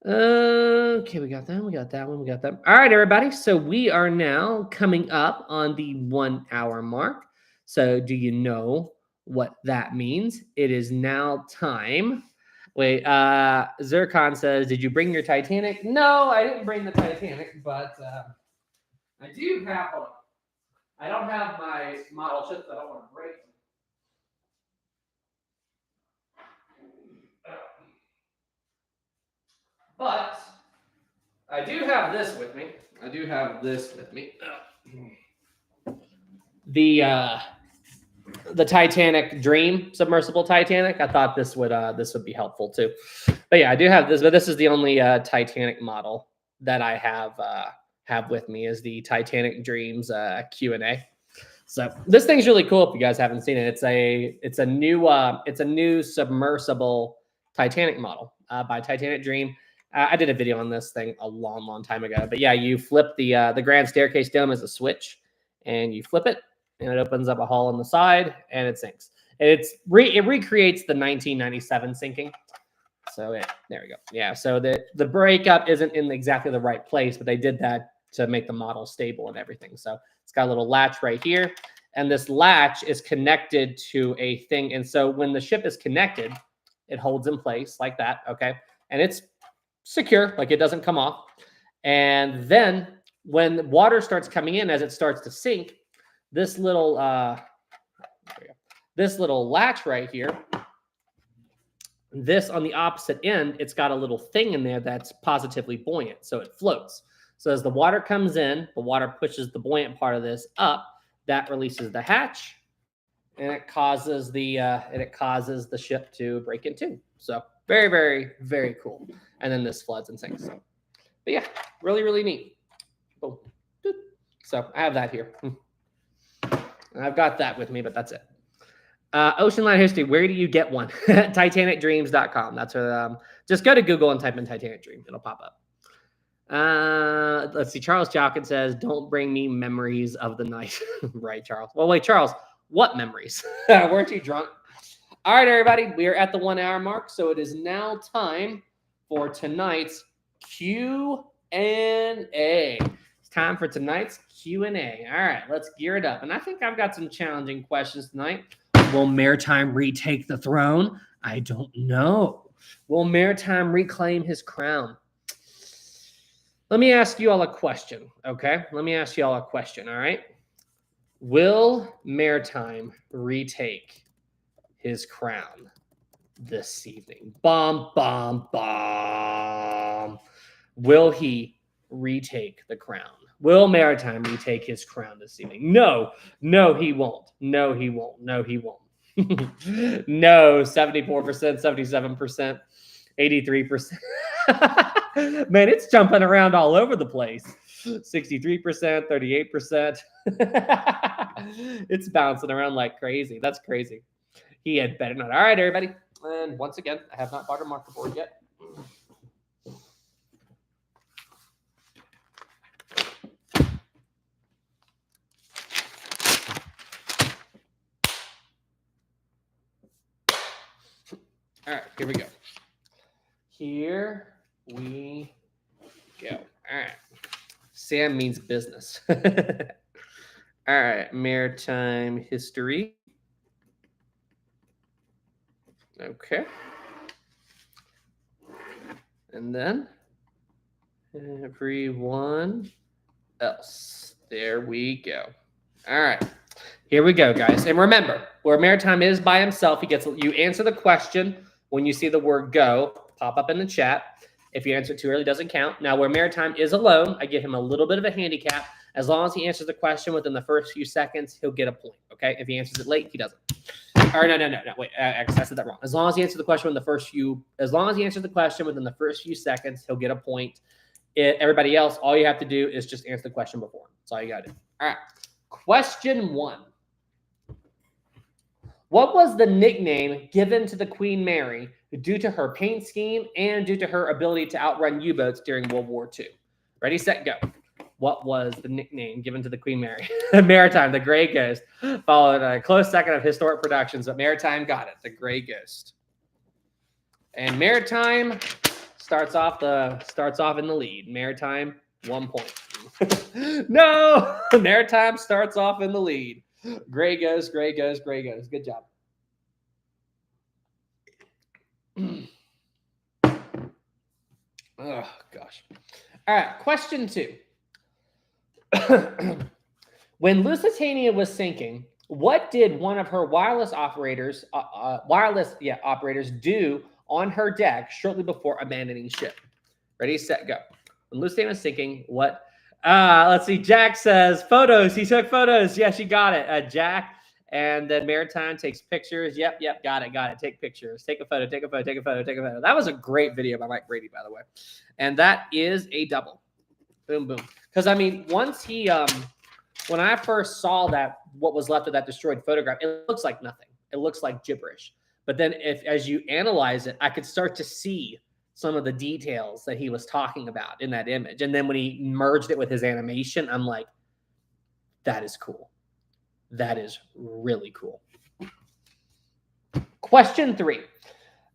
okay, we got that. We got that one. We got that. All right, everybody. So we are now coming up on the 1 hour mark. So do you know what that means? It is now time. Wait, Zircon says, did you bring your Titanic? No, I didn't bring the Titanic, but I do have one. I don't have my model ships. I don't want to break them. But I do have this with me. The Titanic Dream submersible Titanic. I thought this would be helpful too. But yeah, I do have this, but this is the only Titanic model that I have with me is the Titanic Dreams Q&A. So this thing's really cool. If you guys haven't seen it, it's a new submersible Titanic model by Titanic Dream. I did a video on this thing a long time ago. But yeah, you flip the grand staircase dome as a switch, and you flip it, and it opens up a hole on the side, and it sinks. It recreates the 1997 sinking. So there we go. Yeah, so the breakup isn't in exactly the right place, but they did that to make the model stable and everything. So it's got a little latch right here, and this latch is connected to a thing. And so when the ship is connected, it holds in place like that, okay? And it's secure, like it doesn't come off. And then when water starts coming in as it starts to sink, this little latch right here, this on the opposite end, it's got a little thing in there that's positively buoyant, so it floats. So as the water comes in, the water pushes the buoyant part of this up, that releases the hatch, and it causes the ship to break in two. So very, very, very cool. And then this floods and sinks. But yeah, really, really neat. Boom. So I have that here. I've got that with me, but that's it. Ocean Line History, where do you get one? TitanicDreams.com. That's where, just go to Google and type in Titanic Dream. It'll pop up. Let's see. Charles Jalkin says, don't bring me memories of the night. Right, Charles. Well, wait, Charles, what memories? Weren't you drunk? All right, everybody. We are at the 1 hour mark. So it is now time for tonight's Q&A. It's time for tonight's Q&A. All right, let's gear it up. And I think I've got some challenging questions tonight. Will Maritime retake the throne? I don't know. Will Maritime reclaim his crown? Let me ask you all a question, okay? Let me ask you all a question, all right? Will Maritime retake his crown this evening? Bum, bum, bum. Will he retake the crown? Will Maritime retake his crown this evening? No, he won't. No, he won't. No, he won't. No, 74%, 77%, 83%. Man, it's jumping around all over the place. 63%, 38%. It's bouncing around like crazy. That's crazy. He had better not. All right, everybody. And once again, I have not bought a marker board yet. All right, here we go. Here we go. All right. Sam means business. All right, maritime history. Okay. And then everyone else. There we go. All right. Here we go, guys. And remember, where Maritime is by himself, you answer the question when you see the word go, pop up in the chat. If you answer too early, it doesn't count. Now, where Maritime is alone, I give him a little bit of a handicap. As long as he answers the question within the first few seconds, he'll get a point, okay? If he answers it late, he doesn't. Or no, wait, I said that wrong. As long as he answers the question within the first few seconds, he'll get a point. Everybody else, all you have to do is just answer the question before. That's all you got to do. All right. Question 1. What was the nickname given to the Queen Mary due to her paint scheme and due to her ability to outrun U-boats during World War II? Ready, set, go. What was the nickname given to the Queen Mary? Maritime, the Gray Ghost, followed a close second of Historic Productions, but Maritime got it, the Gray Ghost. And Maritime starts off in the lead. Maritime, 1 point. No, Maritime starts off in the lead. Gray Ghost, Gray Ghost, Gray Ghost. Good job. Oh, gosh. All right, question 2. When Lusitania was sinking, what did one of her wireless operators do on her deck shortly before abandoning ship? Ready, set, go. When Lusitania was sinking, what? Let's see. Jack says photos. He took photos. Yeah, she got it. Jack. And then Maritime takes pictures. Yep. Got it. Take pictures. Take a photo. That was a great video by Mike Brady, by the way. And that is a double. Boom, boom. Because, I mean, once he, when I first saw what was left of that destroyed photograph, it looks like nothing. It looks like gibberish. But then as you analyze it, I could start to see some of the details that he was talking about in that image. And then when he merged it with his animation, I'm like, that is cool. That is really cool. Question 3.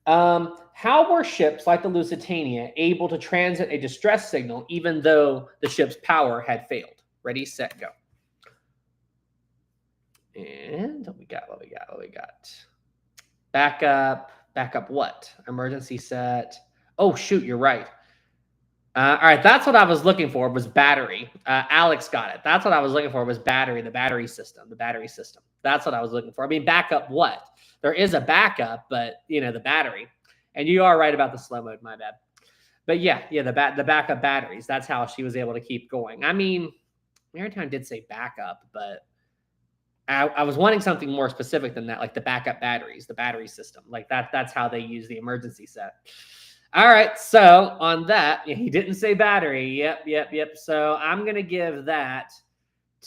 How were ships like the Lusitania able to transmit a distress signal even though the ship's power had failed? Ready, set, go. And what we got? Backup what? Emergency set. Oh, shoot, you're right. All right, that's what I was looking for was battery. Alex got it. That's what I was looking for was battery, the battery system. That's what I was looking for. I mean, backup what? There is a backup, but, the battery. And you are right about the slow mode, my bad. But yeah, the backup batteries. That's how she was able to keep going. I mean, Maritime did say backup, but I was wanting something more specific than that, like the backup batteries, the battery system. Like that's how they use the emergency set. All right, so on that, he didn't say battery. Yep. So I'm going to give that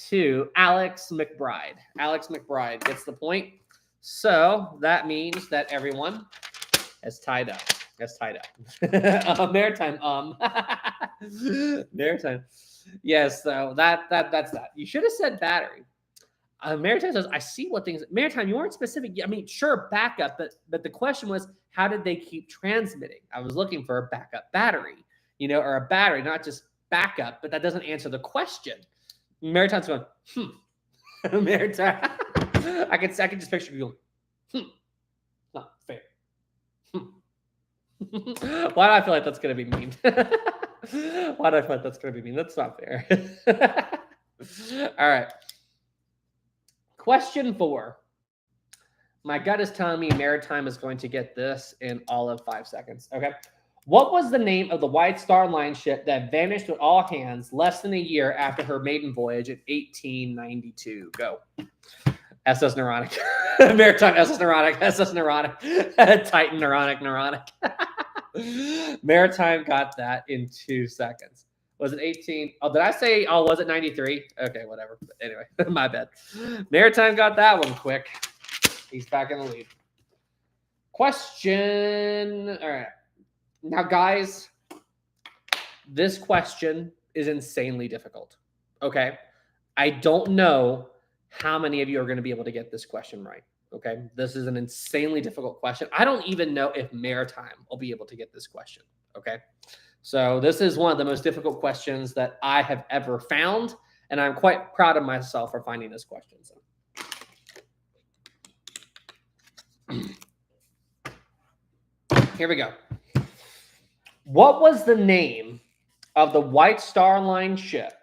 to Alex McBride. Alex McBride gets the point. So that means that everyone has tied up. Maritime. Maritime. Yes, so that's that. You should have said battery. Maritime says, I see what things. Maritime, you weren't specific. I mean, sure, backup, but the question was, how did they keep transmitting? I was looking for a backup battery, or a battery, not just backup, but that doesn't answer the question. Maritime's going, Maritime. I can just picture you going, not fair. Why do I feel like that's going to be mean? That's not fair. All right. Question 4. My gut is telling me Maritime is going to get this in all of 5 seconds. Okay. What was the name of the White Star Line ship that vanished with all hands less than a year after her maiden voyage in 1892? Go. SS Neurotic. Maritime SS Neurotic. SS Neurotic. Titan Neurotic. Maritime got that in 2 seconds. Was it 18? Oh, did I say, oh, was it 93? Okay, whatever. But anyway, my bad. Maritime got that one quick. He's back in the lead. Question. All right. Now, guys, this question is insanely difficult. Okay. I don't know how many of you are going to be able to get this question right. Okay. This is an insanely difficult question. I don't even know if Maritime will be able to get this question. Okay. So this is one of the most difficult questions that I have ever found. And I'm quite proud of myself for finding this question. So. Here we go. What was the name of the White Star Line ship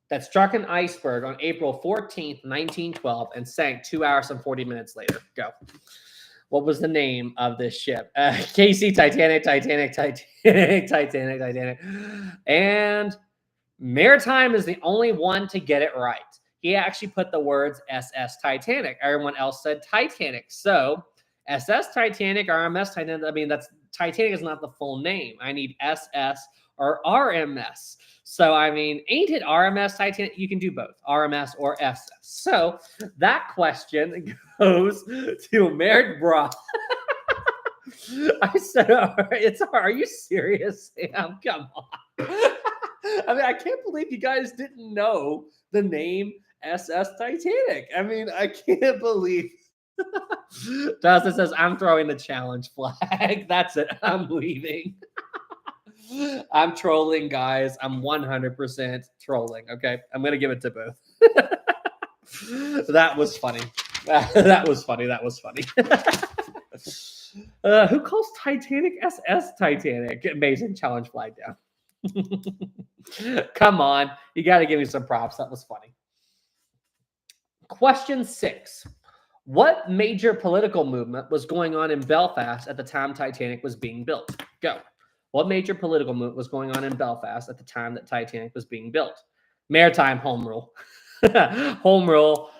that struck an iceberg on April 14th, 1912 and sank 2 hours and 40 minutes later? Go. What was the name of this ship? Casey, Titanic. And Maritime is the only one to get it right. He actually put the words SS Titanic. Everyone else said Titanic. So SS Titanic, RMS Titanic. I mean, that's Titanic is not the full name. I need SS or RMS. So, I mean, ain't it RMS Titanic? You can do both, RMS or SS. So that question goes to Merrick Bra. I said, are you serious, Sam? Come on. I mean, I can't believe you guys didn't know the name SS Titanic. I mean, I can't believe. Dustin says, I'm throwing the challenge flag. That's it. I'm leaving. I'm trolling, guys. I'm 100% trolling. Okay. I'm going to give it to both. That was funny. That was funny. Who calls Titanic SS Titanic? Amazing. Challenge flag down. Come on. You got to give me some props. That was funny. Question 6. What major political movement was going on in Belfast at the time Titanic was being built? Go. What major political movement was going on in Belfast at the time that Titanic was being built? Maritime Home Rule. Home Rule.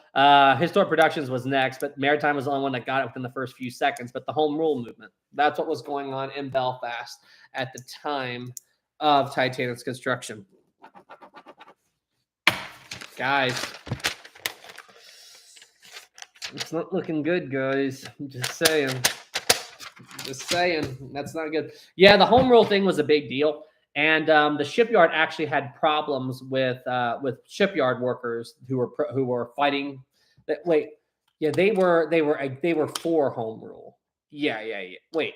Historic Productions was next, but Maritime was the only one that got it within the first few seconds. But the Home Rule movement, that's what was going on in Belfast at the time of Titanic's construction. Guys. It's not looking good, guys. I'm just saying. That's not good. Yeah, the home rule thing was a big deal, and the shipyard actually had problems with shipyard workers who were fighting. Wait, yeah, they were for home rule. Yeah. Wait,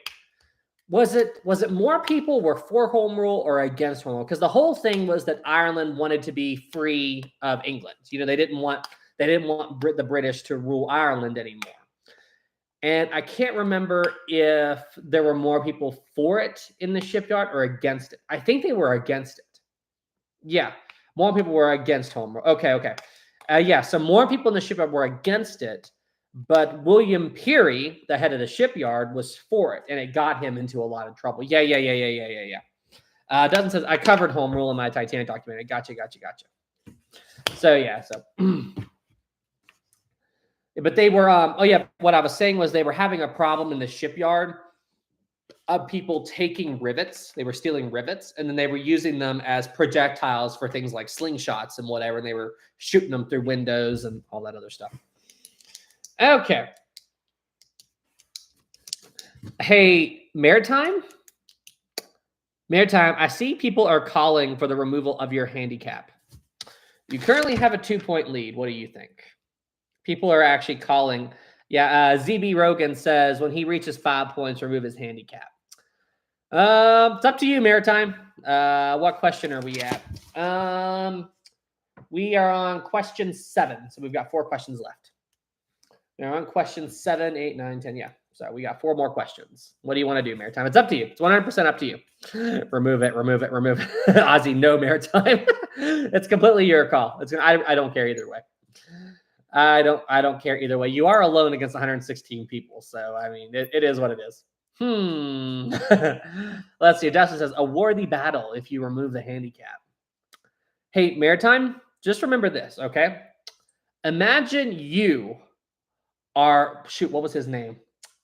was it more people were for home rule or against home rule? Because the whole thing was that Ireland wanted to be free of England. You know, they didn't want the British to rule Ireland anymore. And I can't remember if there were more people for it in the shipyard or against it. I think they were against it. Yeah, more people were against home rule. Okay. Yeah, so more people in the shipyard were against it, but William Peary, the head of the shipyard, was for it, and it got him into a lot of trouble. Yeah. Dustin says, I covered home rule in my Titanic documentary. Gotcha. So, yeah, But they were, what I was saying was they were having a problem in the shipyard of people taking rivets. They were stealing rivets, and then they were using them as projectiles for things like slingshots and whatever. And they were shooting them through windows and all that other stuff. Okay. Hey, Maritime, I see people are calling for the removal of your handicap. You currently have a 2-point lead. What do you think? People are actually calling. Yeah, ZB Rogan says when he reaches 5 points, remove his handicap. It's up to you, Maritime. What question are we at? We are on question 7. So we've got 4 questions left. We're on question 7, 8, 9, 10. Yeah. So we got 4 more questions. What do you want to do, Maritime? It's up to you. It's 100% up to you. Remove it. Ozzy, no, Maritime. It's completely your call. I don't care either way. I don't care either way. You are alone against 116 people, so I mean, it is what it is. Let's see. Dustin says a worthy battle if you remove the handicap. Hey, Maritime, just remember this, okay? Imagine you are what was his name?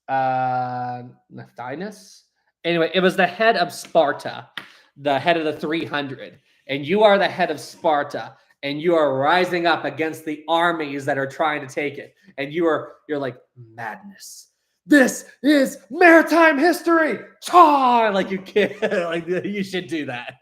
Nephinus? Anyway, it was the head of Sparta, the head of the 300, and you are the head of Sparta, and you are rising up against the armies that are trying to take it, and you're like, madness. This is maritime history. Cha! Like you can, like you should do that.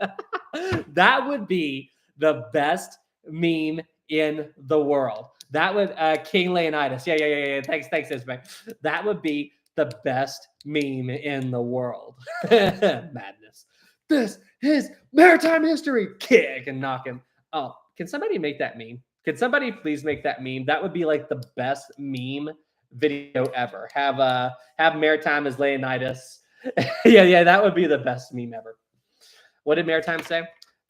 That would be the best meme in the world. That would King Leonidas. Yeah. Thanks, Ismail. That would be the best meme in the world. Madness. This is maritime history. Kick and knock him. Oh, can somebody make that meme? Can somebody please make that meme? That would be like the best meme video ever. Have Maritime as Leonidas. yeah, that would be the best meme ever. What did Maritime say?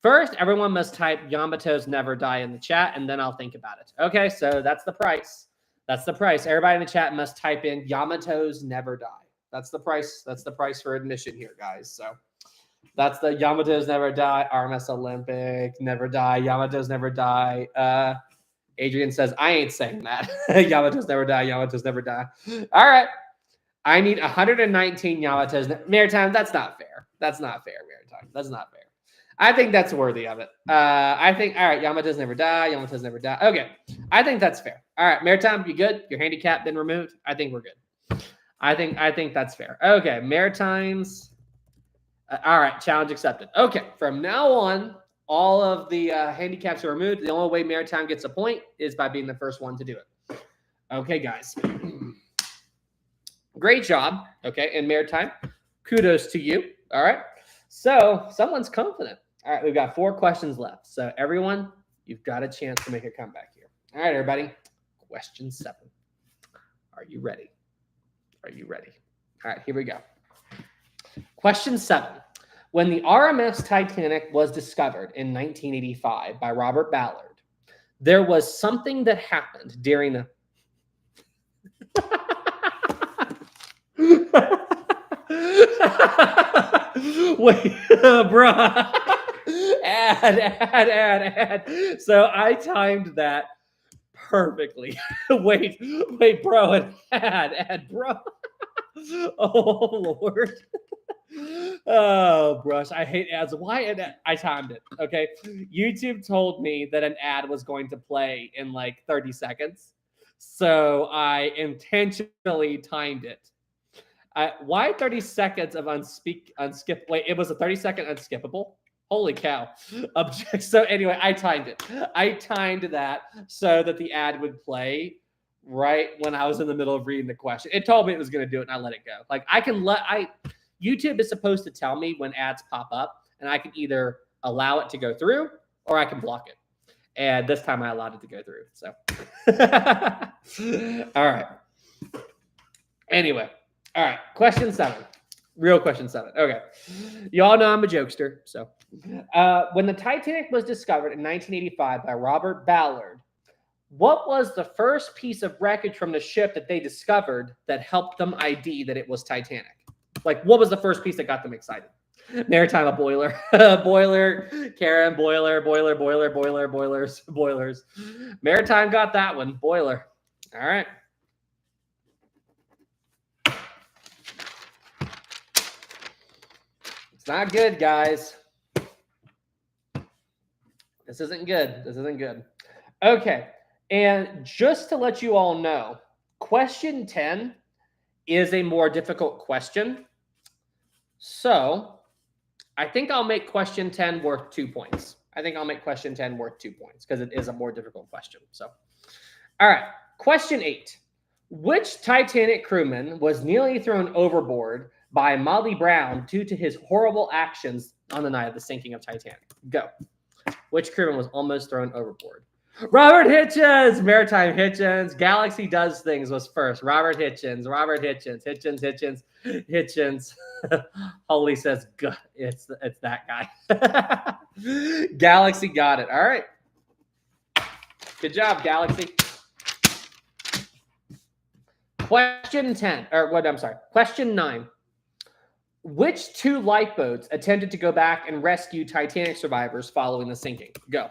First, everyone must type Yamato's never die in the chat, and then I'll think about it. Okay, so that's the price. That's the price. Everybody in the chat must type in Yamato's never die. That's the price. That's the price for admission here, guys. So that's the Yamato's never die, Artemis Olympic, never die, Yamato's never die. Adrian says, I ain't saying that. Yamato's never die, Yamato's never die. All right. I need 119 Yamato's. Maritime, that's not fair. That's not fair, Maritime. That's not fair. I think that's worthy of it. I think, all right, Yamato's never die. Yamato's never die. Okay. I think that's fair. All right, Maritime, you good? Your handicap been removed? I think we're good. I think that's fair. Okay, Maritime's. All right, challenge accepted. Okay, from now on, all of the handicaps are removed. The only way Maritime gets a point is by being the first one to do it. Okay, guys. Great job. Okay, and Maritime, kudos to you. All right. So someone's confident. All right, we've got 4 questions left. So everyone, you've got a chance to make a comeback here. All right, everybody. Question 7. Are you ready? Are you ready? All right, here we go. Question 7. When the RMS Titanic was discovered in 1985 by Robert Ballard, there was something that happened during the... Wait, bruh. Add. So I timed that perfectly. wait, bro. Add, bro. Oh, Lord. Oh, brush. I hate ads. Why? I timed it. Okay. YouTube told me that an ad was going to play in like 30 seconds. So I intentionally timed it. Why 30 seconds of unskip? Wait, it was a 30-second unskippable? Holy cow. So anyway, I timed it. I timed that so that the ad would play right when I was in the middle of reading the question. It told me it was going to do it, and I let it go. Like YouTube is supposed to tell me when ads pop up, and I can either allow it to go through or I can block it. And this time I allowed it to go through. So, all right. Anyway. All right, question 7. Real question 7. Okay. You all know I'm a jokester. So when the Titanic was discovered in 1985 by Robert Ballard, what was the first piece of wreckage from the ship that they discovered that helped them ID that it was Titanic? Like, what was the first piece that got them excited? Maritime, a boiler. Boiler. Karen, boilers. Maritime got that one. Boiler. All right. It's not good, guys. This isn't good. Okay. And just to let you all know, question 10 is a more difficult question. So I think I'll make question 10 worth 2 points. Because it is a more difficult question. So, all right. Question 8. Which Titanic crewman was nearly thrown overboard by Molly Brown due to his horrible actions on the night of the sinking of Titanic? Go. Which crewman was almost thrown overboard? Robert Hitchens, Maritime Hitchens. Galaxy Does Things was first. Robert Hitchens. Holy says, it's that guy. Galaxy got it. All right. Good job, Galaxy. Question 10, or what? I'm sorry. Question 9. Which two lifeboats attempted to go back and rescue Titanic survivors following the sinking? Go.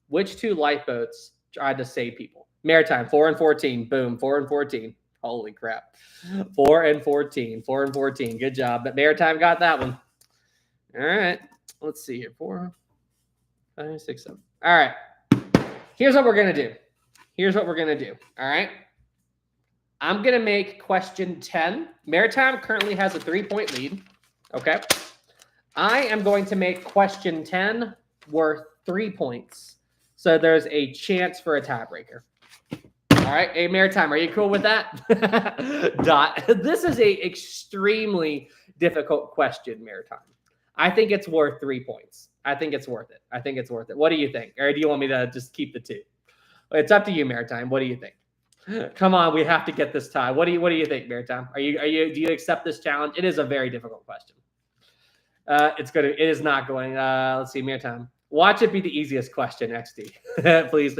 Which two lifeboats tried to save people? Maritime, 4 and 14. Boom, 4 and 14. Holy crap. 4 and 14. 4 and 14. Good job. But Maritime got that one. All right. Let's see here. 4, 5, 6, 7. All right. Here's what we're going to do. Here's what we're going to do. All right. I'm going to make question 10. Maritime currently has a 3-point lead. Okay. I am going to make question 10 worth 3 points. So there's a chance for a tiebreaker. All right. Hey, Maritime, are you cool with that? Dot. This is a extremely difficult question, Maritime. I think it's worth 3 points. I think it's worth it. I think it's worth it. What do you think? Or do you want me to just keep the 2? It's up to you, Maritime. What do you think? Come on, we have to get this tie. What do you think, Maritime? Do you accept this challenge? It is a very difficult question. It is not going. Let's see, Maritime. Watch it be the easiest question, XD. Please.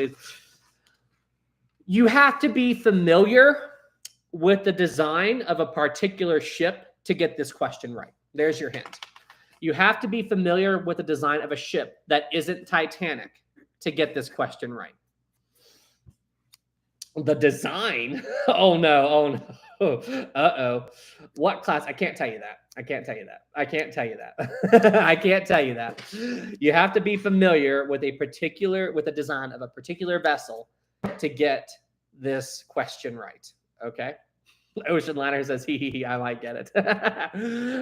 You have to be familiar with the design of a particular ship to get this question right. There's your hint. You have to be familiar with the design of a ship that isn't Titanic to get this question right. The design? Oh no. Uh-oh. What class? I can't tell you that. I can't tell you that. You have to be familiar with the design of a particular vessel to get this question right. Okay. Ocean Liner says, he, I might get it.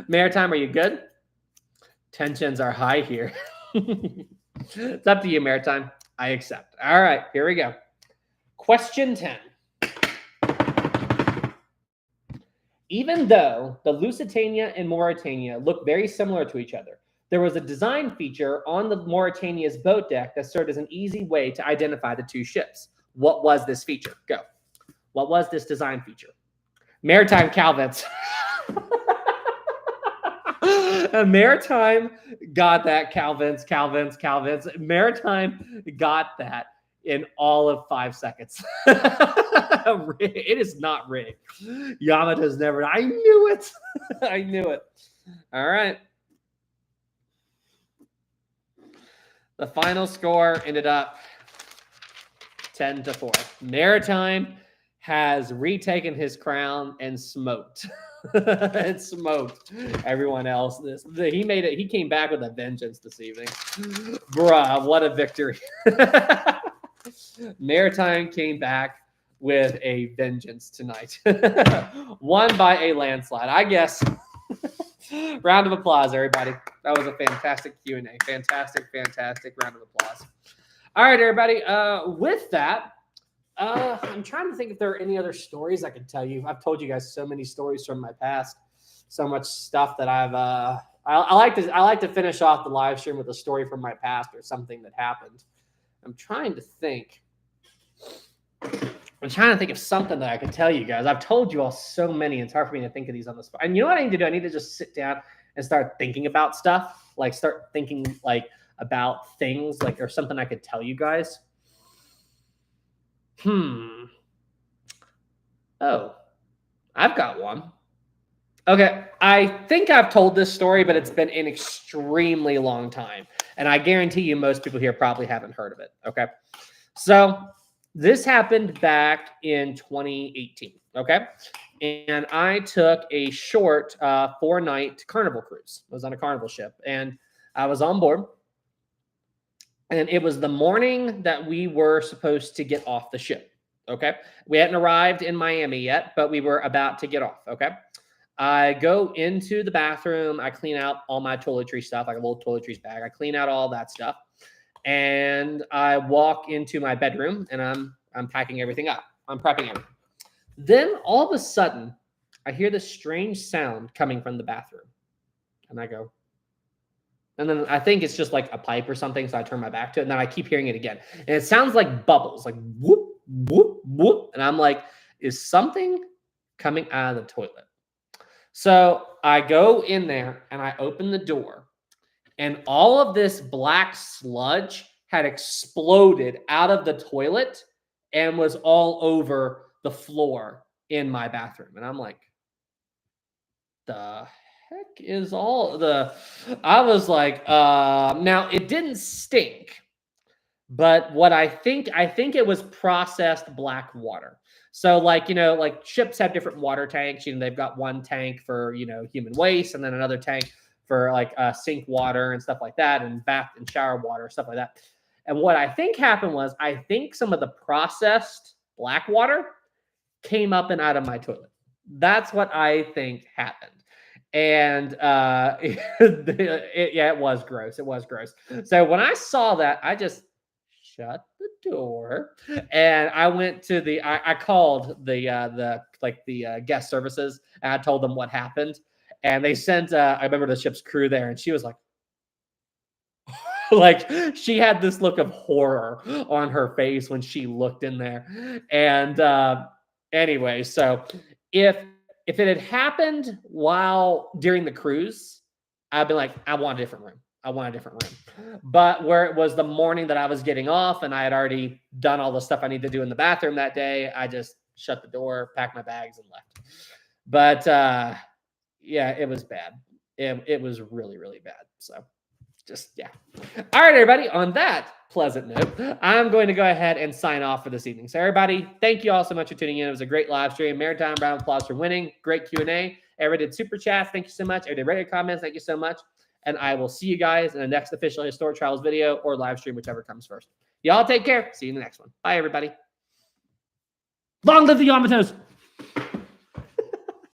Maritime, are you good? Tensions are high here. It's up to you, Maritime. I accept. All right, here we go. Question 10. Even though the Lusitania and Mauritania look very similar to each other, there was a design feature on the Mauritania's boat deck that served as an easy way to identify the two ships. What was this feature? Go. What was this design feature? Maritime Calvins. Maritime got that. Calvins. Maritime got that in all of 5 seconds. It is not rigged. Yamato's never. I knew it. I knew it. All right. The final score ended up 10-4. Maritime has retaken his crown and smoked. And smoked everyone else. He made it. He came back with a vengeance this evening. Bruh, what a victory. Maritime came back with a vengeance tonight. Won by a landslide, I guess. Round of applause, everybody. That was a fantastic Q&A. Fantastic round of applause. All right, everybody. With that, I'm trying to think if there are any other stories I could tell you. I've told you guys so many stories from my past, so much stuff that I like to finish off the live stream with a story from my past or something that happened. I'm trying to think of something that I could tell you guys. I've told you all so many. It's hard for me to think of these on the spot. And you know what I need to do? I need to just sit down and start thinking about stuff. Like start thinking about things or something I could tell you guys. Oh, I've got one. Okay, I think I've told this story, but it's been an extremely long time. And I guarantee you most people here probably haven't heard of it, okay? So this happened back in 2018, okay? And I took a short 4-night carnival cruise. I was on a carnival ship, and I was on board. And it was the morning that we were supposed to get off the ship, okay? We hadn't arrived in Miami yet, but we were about to get off, okay? I go into the bathroom. I clean out all my toiletry stuff, like a little toiletries bag. I clean out all that stuff. And I walk into my bedroom, and I'm packing everything up. I'm prepping everything. Then all of a sudden, I hear this strange sound coming from the bathroom. And I go, and then I think it's just like a pipe or something. So I turn my back to it, and then I keep hearing it again. And it sounds like bubbles, like whoop, whoop, whoop. And I'm like, is something coming out of the toilet? So I go in there and I open the door, and all of this black sludge had exploded out of the toilet and was all over the floor in my bathroom. And I'm like, the heck is all the, I was like, now it didn't stink, but what I think it was processed black water. So like, like ships have different water tanks. They've got one tank for, human waste, and then another tank for like sink water and stuff like that, and bath and shower water, stuff like that. And what I think happened was, I think some of the processed black water came up and out of my toilet. That's what I think happened. And it was gross. It was gross. So when I saw that, I just shut the door, and I went to I called the guest services, and I told them what happened, and they sent I remember the ship's crew there, and she was like like she had this look of horror on her face when she looked in there. And anyway, so if it had happened while during the cruise, I'd be like, I want a different room. I want a different room. But where it was the morning that I was getting off and I had already done all the stuff I need to do in the bathroom that day, I just shut the door, packed my bags, and left. But yeah, it was bad. It was really, really bad. So just, yeah. All right, everybody. On that pleasant note, I'm going to go ahead and sign off for this evening. So everybody, thank you all so much for tuning in. It was a great live stream. Maritime, round of applause for winning. Great Q&A. Everybody did super chats. Thank you so much. Everybody did regular comments. Thank you so much. And I will see you guys in the next official Historic Trials video or live stream, whichever comes first. Y'all take care. See you in the next one. Bye, everybody. Long live the Yamatos.